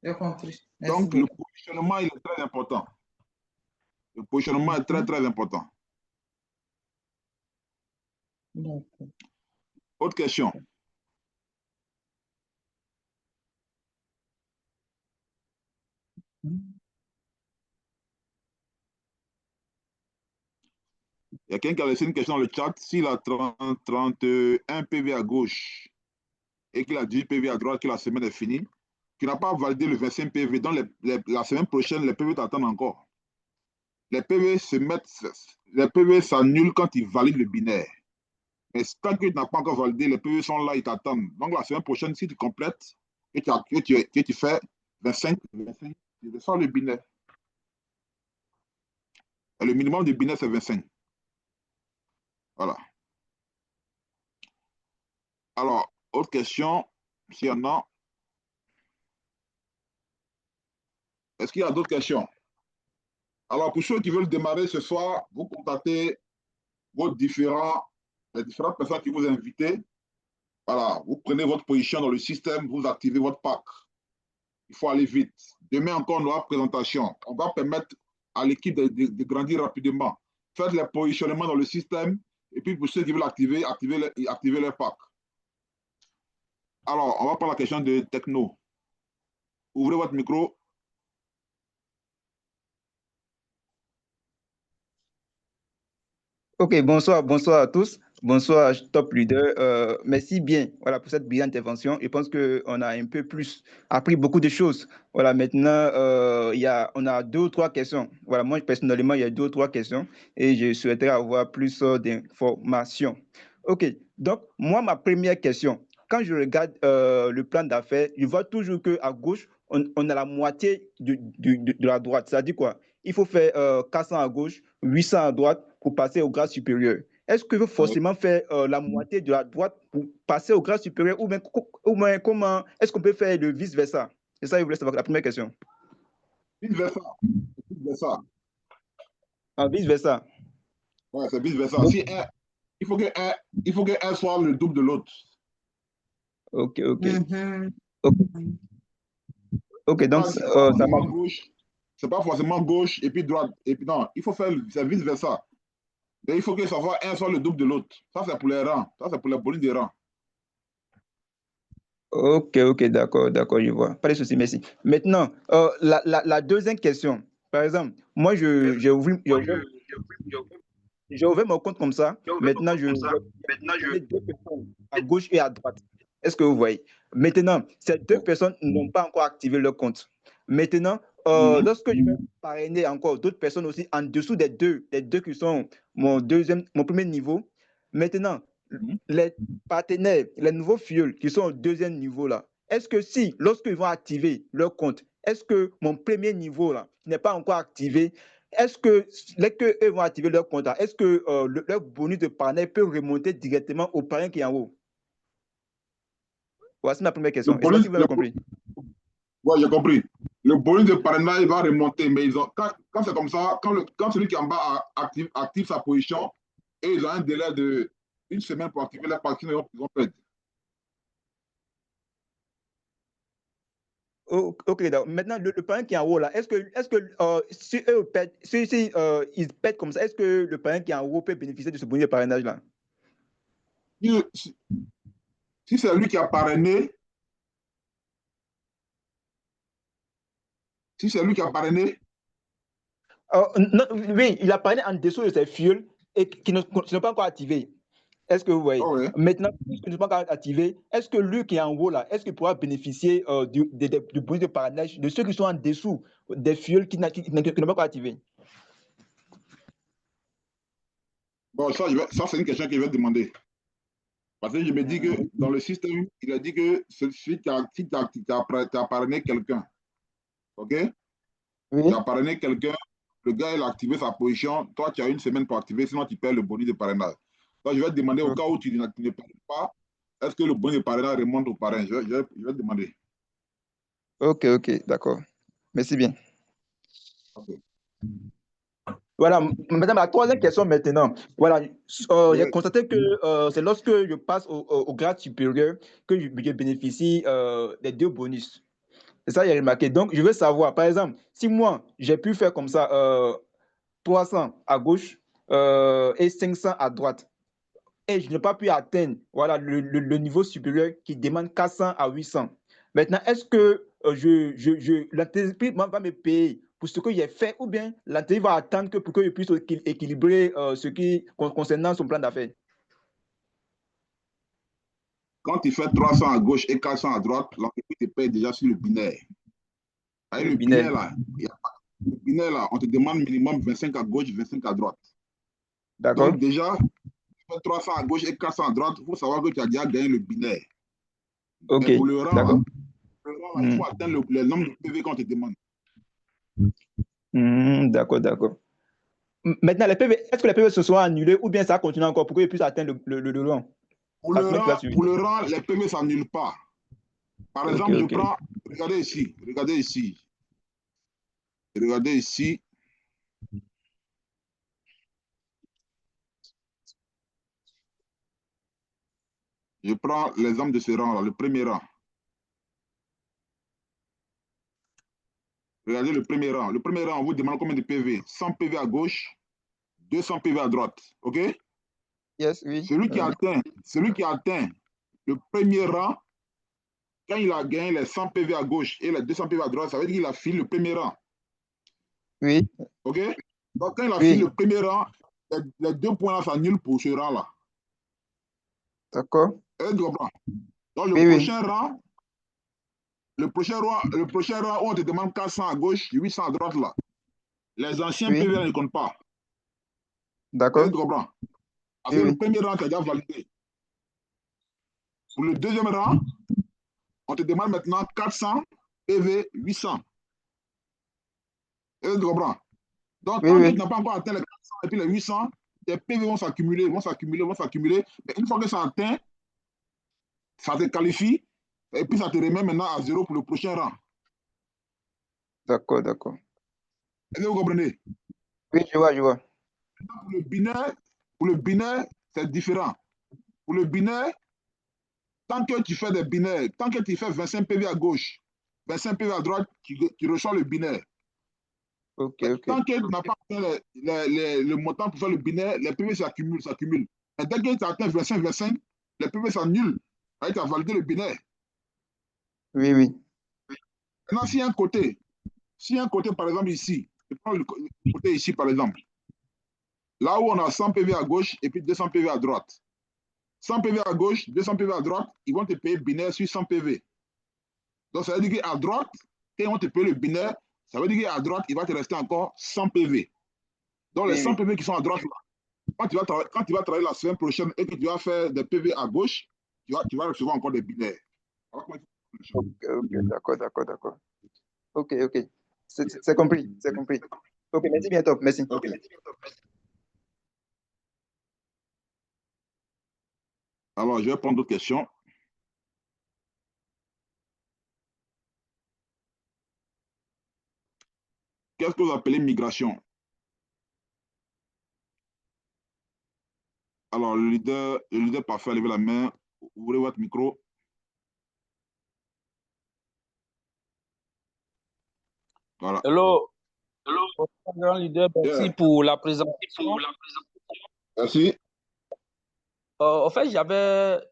J'ai compris. Merci Donc, beaucoup. le positionnement, il est très important. Le positionnement est très, très important. Autre question. Il y a quelqu'un qui a laissé une question dans le chat. S'il a 31 PV à gauche et qu'il a 10 PV à droite, que la semaine est finie, tu n'as pas validé le 25 PV. Donc, la semaine prochaine, les PV t'attendent encore. Les PV s'annulent quand ils valident le binaire. Mais tant que tu n'as pas encore validé, les PV sont là, ils t'attendent. Donc, la semaine prochaine, si tu complètes et que tu fais 25, tu descends le binaire. Et le minimum de binaire, c'est 25. Voilà. Alors, autre question, s'il y en a. Est-ce qu'il y a d'autres questions? Alors, pour ceux qui veulent démarrer ce soir, vous contactez les différentes personnes qui vous invitent. Voilà, vous prenez votre position dans le système, vous activez votre pack. Il faut aller vite. Demain encore, on aura présentation. On va permettre à l'équipe de grandir rapidement. Faites les positionnements dans le système et puis pour ceux qui veulent activer leur pack. Alors, on va prendre la question de techno. Ouvrez votre micro. Ok, bonsoir à tous. Bonsoir, Top Leader. Merci bien voilà, pour cette brillante intervention. Je pense qu'on a un peu plus appris beaucoup de choses. Voilà, maintenant, on a 2 ou 3 questions. Voilà, moi, personnellement, il y a 2 ou 3 questions et je souhaiterais avoir plus d'informations. Ok, donc, moi, ma première question, quand je regarde le plan d'affaires, je vois toujours qu'à gauche, on a la moitié de la droite. Ça dit quoi? Il faut faire 400 à gauche, 800 à droite pour passer au grade supérieur. Est-ce qu'il faut forcément faire la moitié de la droite pour passer au grade supérieur ou bien comment est-ce qu'on peut faire le vice-versa? C'est ça, je voulais savoir la première question. Vice-versa. Ah, vice-versa. Ouais, c'est vice-versa. Si il faut que un soit le double de l'autre. Ok. Ok, donc ça marche. C'est pas forcément gauche et puis droite. Et puis non, il faut faire vice-versa. Il faut que un soit le double de l'autre. Ça, c'est pour les rangs. Ça, c'est pour les bonus des rangs. Ok, d'accord, je vois. Pas de souci, merci. Maintenant, la deuxième question. Par exemple, moi, j'ai ouvert mon compte comme ça. Maintenant, je mets 2 personnes à gauche et à droite. Est-ce que vous voyez? Maintenant, ces 2 personnes n'ont pas encore activé leur compte. Maintenant, lorsque je vais parrainer encore d'autres personnes aussi en dessous des deux qui sont mon premier niveau, maintenant, les partenaires, les nouveaux fioles qui sont au deuxième niveau là, est-ce que si, lorsqu'ils vont activer leur compte, est-ce que mon premier niveau là n'est pas encore activé? Est-ce que, dès qu'eux vont activer leur compte là, est-ce que leur bonus de parrainage peut remonter directement au parrain qui est en haut? Voici ma première question. Je sais pas si vous avez compris. Oui, j'ai compris. Le bonus de parrainage va remonter, mais quand c'est comme ça, quand celui qui est en bas active sa position, et ils ont un délai de une semaine pour activer la partie qu'ils ont faite. Ok, d'accord. Maintenant, le parrain qui est en haut là, est-ce que si eux pètent, ils pètent comme ça, est-ce que le parrain qui est en haut peut bénéficier de ce bonus de parrainage là? Si c'est lui qui a parrainé, non, oui, il a parrainé en dessous de ses fioles et qui ne sont pas encore activés. Est-ce que vous voyez? Oh ouais. Maintenant, puisque ne sont pas encore activés, est-ce que lui qui est en haut là, est-ce qu'il pourra bénéficier du bonus de parrainage de ceux qui sont en dessous des fioles qui n'ont pas encore activé? Bon, ça c'est une question que je vais demander. Parce que je me dis que dans le système, il a dit que si tu as parrainé quelqu'un, ok? Oui. Tu as parrainé quelqu'un, le gars il a activé sa position, toi tu as une semaine pour activer, sinon tu perds le bonus de parrainage. Donc je vais te demander au cas où tu ne parraines pas, est-ce que le bonus de parrainage remonte au parrain? Je vais te demander. Ok, d'accord. Merci bien. Okay. Voilà, madame, la troisième question maintenant. Voilà, j'ai constaté que c'est lorsque je passe au grade supérieur que je bénéficie des deux bonus. C'est ça, j'ai remarqué. Donc, je veux savoir, par exemple, si moi, j'ai pu faire comme ça 300 à gauche et 500 à droite, et je n'ai pas pu atteindre voilà, le niveau supérieur qui demande 400 à 800. Maintenant, est-ce que l'entreprise va me payer pour ce que j'ai fait ou bien l'entreprise va attendre pour que je puisse équilibrer ce qui concernant son plan d'affaires? Quand tu fais 300 à gauche et 400 à droite, l'entreprise te paye déjà sur le binaire. Avec le binaire là, on te demande minimum 25 à gauche, 25 à droite. D'accord. Donc déjà, tu fais 300 à gauche et 400 à droite, il faut savoir que tu as déjà gagné le binaire. Ok. Mais pour le rang, là, il faut atteindre le nombre de PV qu'on te demande. D'accord. Maintenant, est-ce que les PV se sont annulés ou bien ça continue encore pour qu'ils puissent atteindre le rang? Pour le rang, les PV ne s'annulent pas. Par exemple, je prends, regardez ici. Je prends l'exemple de ce rang-là, le premier rang. Regardez le premier rang. Le premier rang, on vous demande combien de PV? 100 PV à gauche, 200 PV à droite. OK? Yes, oui. Celui qui atteint le premier rang, quand il a gagné les 100 PV à gauche et les 200 PV à droite, ça veut dire qu'il a fini le premier rang. Oui. OK? Donc, quand il a fini le premier rang, les 2 points-là s'annulent pour ce rang-là. D'accord. Tu comprends? Donc, le prochain rang où on te demande 400 à gauche, 800 à droite, là, les anciens PV ne comptent pas. D'accord. Tu comprends? Parce que le premier rang, tu as déjà validé. Pour le deuxième rang, on te demande maintenant 400 PV 800. Tu comprends? Donc, tant que tu n'as pas encore atteint les 400 et puis les 800, tes PV vont s'accumuler. Mais une fois que ça atteint, ça te qualifie et puis ça te remet maintenant à 0 pour le prochain rang. D'accord. Est-ce que vous comprenez? Oui, je vois. Pour le binaire, c'est différent. Pour le binaire, tant que tu fais des binaires, tant que tu fais 25 PV à gauche, 25 PV à droite, tu reçois le binaire. Ok. Tant que tu n'as pas atteint le montant pour faire le binaire, les PV s'accumulent. Et dès que tu as atteint 25, les PV s'annulent. Tu as validé le binaire. Oui. Maintenant, s'il y a un côté, par exemple, ici, je prends le côté ici, par exemple, là où on a 100 PV à gauche et puis 200 PV à droite. 100 PV à gauche, 200 PV à droite, ils vont te payer binaire sur 100 PV. Donc, ça veut dire qu'à droite, quand ils vont te payer le binaire, Ça veut dire qu'à droite, il va te rester encore 100 PV. Donc, les Oui, 100 oui. PV qui sont à droite, là, quand tu vas travailler la semaine prochaine et que tu vas faire des PV à gauche, tu vas recevoir encore des binaires. Voilà comment il faut faire les choses. Ok, d'accord, d'accord, d'accord. Ok, ok. C'est compris, c'est compris. Ok, merci bien, top, merci. Ok. Alors, je vais prendre d'autres questions. Qu'est-ce que vous appelez migration? Alors, le leader parfait, levez la main, ouvrez votre micro. Voilà. Hello, grand leader, merci Yeah. pour la présentation. Merci. En fait,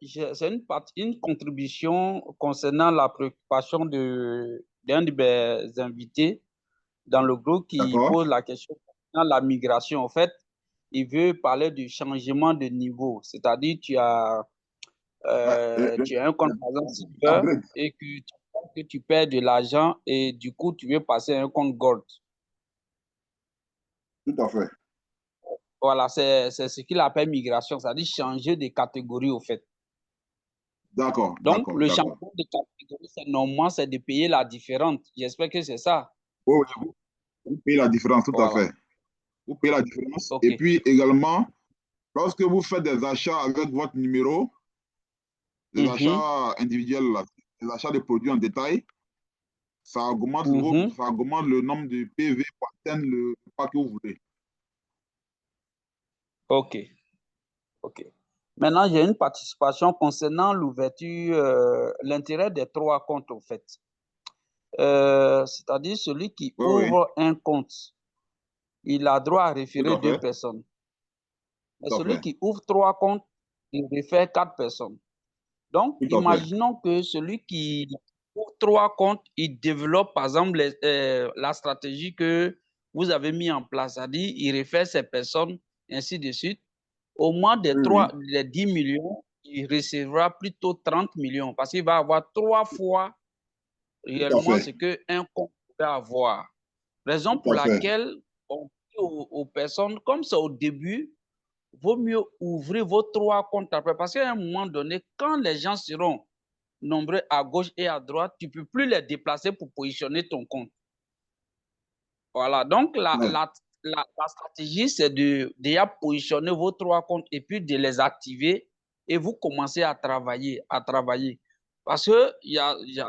c'est une contribution concernant la préoccupation d'un de mes invités dans le groupe qui D'accord. pose la question concernant la migration. En fait, il veut parler du changement de niveau, c'est-à-dire tu as un compte, par exemple, Silver Upgrade. et que tu perds de l'argent et du coup, tu veux passer à un compte Gold. Tout à fait. Voilà, c'est ce qu'il appelle migration, c'est-à-dire changer de catégorie, au fait. D'accord, Donc, d'accord, le d'accord. changement de catégorie, normalement, c'est de payer la différence. J'espère que c'est ça. Oui, oui, vous payez la différence, tout à Voilà. fait. Vous payez la différence. OK. Et puis également, lorsque vous faites des achats avec votre numéro, des achats individuels, là, des achats de produits en détail, ça augmente le nombre de PV pour atteindre le pas que vous voulez. OK. OK. Maintenant, j'ai une participation concernant l'ouverture, l'intérêt des 3 comptes, en fait. C'est-à-dire celui qui Oui, oui, ouvre un compte, il a droit à tout référer à 2 fait, personnes. Mais tout à celui fait, qui ouvre 3 comptes, il réfère 4 personnes. Donc, tout à fait. imaginons que celui qui ouvre 3 comptes, il développe, par exemple, la stratégie que vous avez mis en place, c'est-à-dire il réfère ces personnes, ainsi de suite. Au moins des Oui, oui, les 10 millions, il recevra plutôt 30 millions parce qu'il va avoir 3 fois tout à réellement ce fait, qu'un compte peut avoir. Raison tout pour à fait. laquelle on dit aux personnes, comme c'est au début, vaut mieux ouvrir vos 3 comptes après. Parce qu'à un moment donné, quand les gens seront nombreux à gauche et à droite, tu ne peux plus les déplacer pour positionner ton compte. Voilà, donc Ouais. la stratégie, c'est de déjà positionner vos 3 comptes et puis de les activer et vous commencez à travailler. Parce que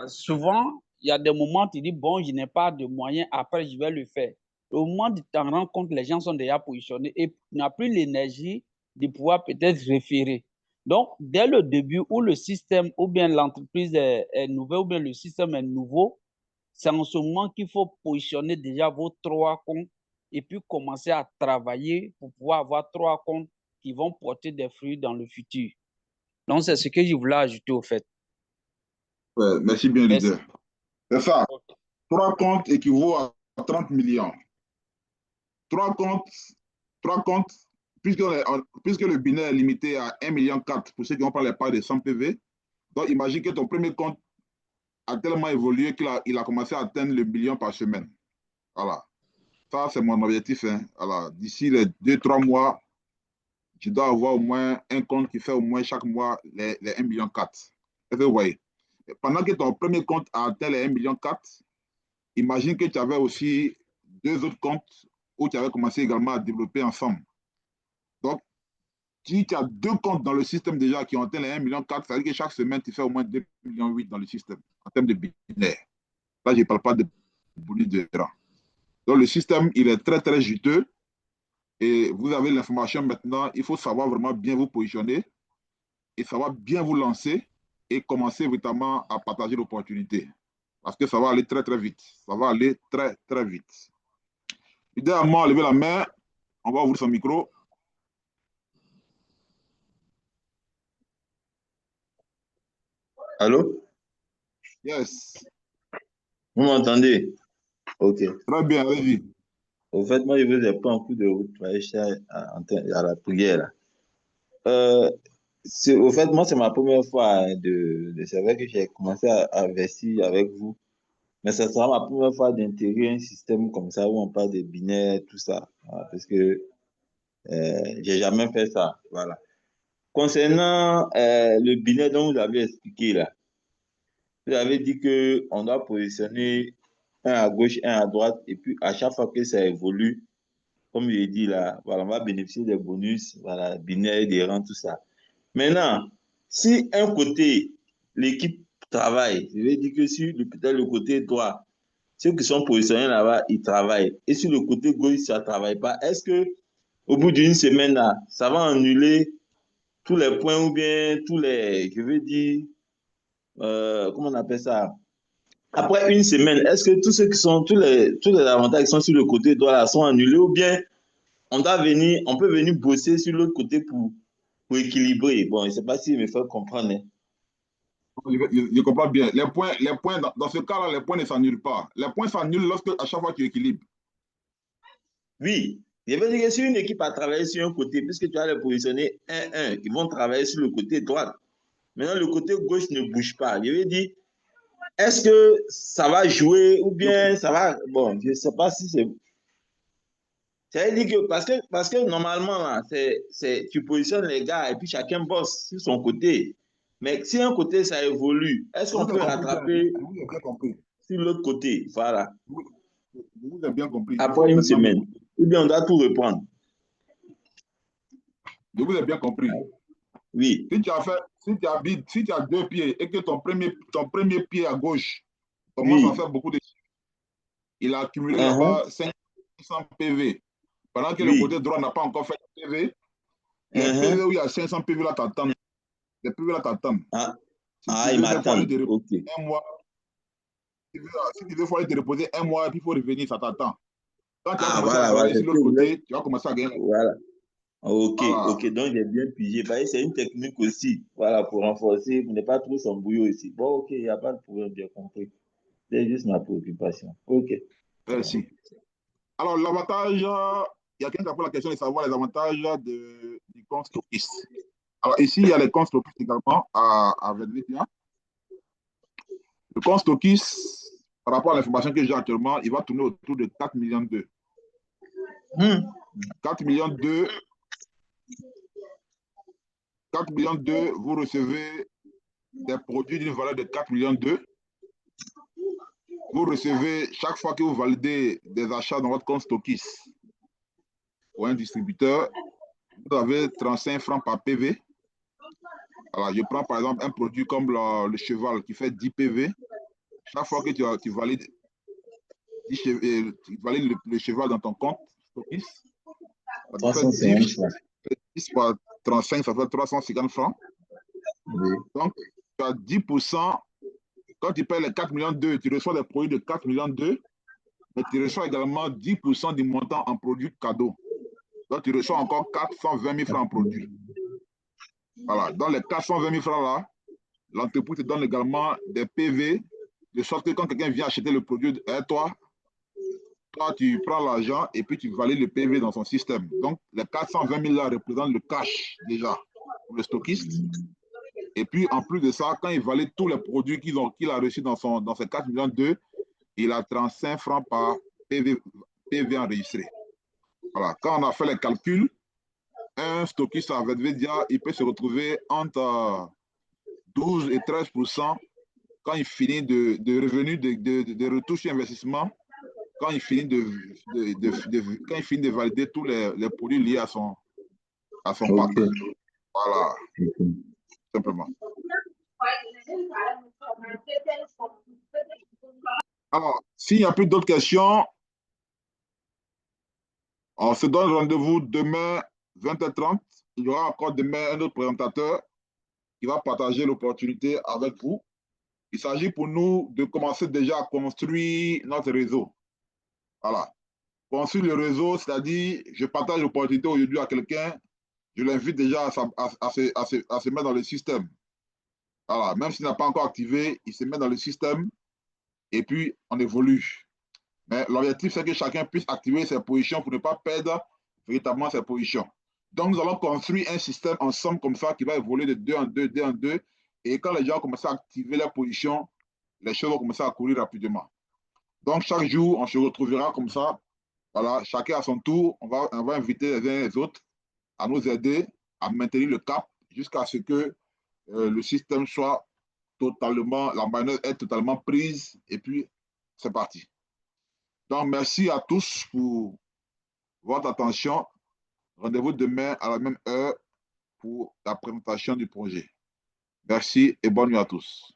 souvent, il y a des moments où tu dis, bon, je n'ai pas de moyens, après je vais le faire. Au moment où tu t'en rends compte, les gens sont déjà positionnés et tu n'as plus l'énergie de pouvoir peut-être référer. Donc, dès le début où le système ou bien l'entreprise est nouvelle ou bien le système est nouveau, c'est en ce moment qu'il faut positionner déjà vos 3 comptes et puis commencer à travailler pour pouvoir avoir 3 comptes qui vont porter des fruits dans le futur. Donc, c'est ce que je voulais ajouter au fait. Ouais, merci bien, Merci. leader. C'est ça. 3 comptes équivaut à 30 millions. 3 comptes, 3 comptes, puisque le binaire est limité à 1,4 million pour ceux qui n'ont pas les parts de 100 PV. Donc, imagine que ton premier compte a tellement évolué qu'il a commencé à atteindre le million par semaine. Voilà. Ça, c'est mon objectif. Hein. Voilà. D'ici les 2-3 mois, je dois avoir au moins un compte qui fait au moins chaque mois les 1,4 million. Est-ce que vous voyez? Pendant que ton premier compte a atteint les 1,4 million, imagine que tu avais aussi 2 autres comptes où tu avais commencé également à développer ensemble. Donc, si tu as 2 comptes dans le système déjà qui ont atteint les 1,4 million, ça veut dire que chaque semaine, tu fais au moins 2,8 millions dans le système en termes de binaire. Là, je ne parle pas de bonus de rang. Donc, le système, il est très, très juteux. Et vous avez l'information maintenant. Il faut savoir vraiment bien vous positionner et savoir bien vous lancer et commencer véritablement à partager l'opportunité. Parce que ça va aller très, très vite. Ça va aller très, très vite. Idéalement, levez la main. On va ouvrir son micro. Allô? Yes. Vous m'entendez? Ok. Très bien, allez-y. Au fait, moi, je vous ai pas un coup de route. Je suis à la prière. Là. Au fait, moi, c'est ma première fois. C'est vrai que j'ai commencé à investir avec vous. Mais ça sera ma première fois d'intégrer un système comme ça où on parle des binaires, tout ça. Voilà, parce que j'ai jamais fait ça. Voilà. Concernant le binaire dont vous avez expliqué là, vous avez dit qu'on doit positionner un à gauche, un à droite, et puis à chaque fois que ça évolue, comme je l'ai dit là, voilà, on va bénéficier des bonus, voilà, binaire, des rangs, tout ça. Maintenant, si un côté, l'équipe travaille, je veux dire que si peut-être le côté droit, ceux qui sont positionnés là-bas, ils travaillent. Et sur le côté gauche, ça ne travaille pas. Est-ce que au bout d'une semaine, là, ça va annuler tous les points ou bien tous les, je veux dire, comment on appelle ça? Après une semaine, est-ce que tous ceux qui sont, tous les avantages qui sont sur le côté droit là, sont annulés ou bien on peut venir bosser sur l'autre côté pour équilibrer? Bon, je ne sais pas si je me fais comprendre. Hein. Je comprends bien. Les points dans ce cas-là, les points ne s'annulent pas. Les points s'annulent lorsque, à chaque fois, tu équilibres. Oui, je veux dire que si une équipe a travaillé sur un côté, puisque tu as les positionner 1-1, ils vont travailler sur le côté droit. Maintenant, le côté gauche ne bouge pas. Je veux dire, est-ce que ça va jouer ou bien ça va... Bon, je ne sais pas si c'est... Ça veut dire que parce que normalement, là, tu positionnes les gars et puis chacun bosse sur son côté. Mais si un côté, ça évolue, est-ce qu'on peut rattraper sur l'autre côté? Voilà. Je vous ai bien compris. Après une semaine. Ou bien on doit tout reprendre. Je vous ai bien compris. Oui. Si tu as deux pieds et que ton premier pied à gauche commence à faire beaucoup de chiffres, il a accumulé là-bas 500 PV. Pendant que le côté droit n'a pas encore fait de PV, les PV où il y a 500 PV là t'attendent. Les PV là t'attendent. Ils m'attendent. Ok. Un mois. Si tu veux, il faut aller te reposer un mois et puis il faut revenir, ça t'attend. Quand tu vas commencer à travailler sur l'autre côté, tu vas commencer à gagner. Voilà. Ok, ok, donc j'ai bien pigé. C'est une technique aussi, voilà, pour renforcer, pour ne pas trop s'embrouiller ici. Bon, ok, il n'y a pas de problème, j'ai compris. C'est juste ma préoccupation. Ok. Merci. Alors, l'avantage, il y a quelqu'un qui a posé la question de savoir les avantages du compte stockiste. Alors, ici, il y a les comptes stockistes également à Vedvetia. Le compte stockiste, par rapport à l'information que j'ai actuellement, il va tourner autour de 4 millions d'euros. 4 millions d'euros. 4 millions d'euros, vous recevez des produits d'une valeur de 4 millions d'euros. Vous recevez, chaque fois que vous validez des achats dans votre compte stockiste ou un distributeur, vous avez 35 francs par PV. Alors, je prends par exemple un produit comme le cheval qui fait 10 PV. Chaque fois que tu valides, le cheval dans ton compte stockiste, 10 par 35, ça fait 350 francs. Oui. Donc, tu as 10%. Quand tu payes les 4 millions d'euros, tu reçois des produits de 4 millions d'euros, mais tu reçois également 10% du montant en produits cadeaux. Donc, tu reçois encore 420 000 francs en produits. Voilà. Dans les 420 000 francs là, l'entreprise te donne également des PV, de sorte que quand quelqu'un vient acheter le produit à toi, tu prends l'argent et puis tu valides le PV dans son système. Donc, les 420 000 là représentent le cash déjà pour le stockiste. Et puis, en plus de ça, quand il valide tous les produits qu'il a reçus dans ses 4 millions d'euros, il a 35 francs par PV enregistré. Voilà. Quand on a fait les calculs, un stockiste à Vedvetia, il peut se retrouver entre 12 et 13% quand il finit de revenus de retour sur investissement, quand il finit de valider tous les produits liés à son pack. Voilà. Simplement. Alors, s'il n'y a plus d'autres questions, on se donne rendez-vous demain 20h30. Il y aura encore demain un autre présentateur qui va partager l'opportunité avec vous. Il s'agit pour nous de commencer déjà à construire notre réseau. Voilà. Construire le réseau, c'est-à-dire, je partage l'opportunité aujourd'hui à quelqu'un, je l'invite déjà à se mettre dans le système. Voilà. Même s'il n'a pas encore activé, il se met dans le système et puis on évolue. Mais l'objectif, c'est que chacun puisse activer ses positions pour ne pas perdre véritablement ses positions. Donc, nous allons construire un système ensemble comme ça qui va évoluer de 2 en 2, 2 en 2. Et quand les gens commencent à activer leurs positions, les choses vont commencer à courir rapidement. Donc, chaque jour, on se retrouvera comme ça. Voilà, chacun à son tour, on va inviter les uns et les autres à nous aider à maintenir le cap jusqu'à ce que le système soit totalement, la manœuvre est totalement prise et puis c'est parti. Donc, merci à tous pour votre attention. Rendez-vous demain à la même heure pour la présentation du projet. Merci et bonne nuit à tous.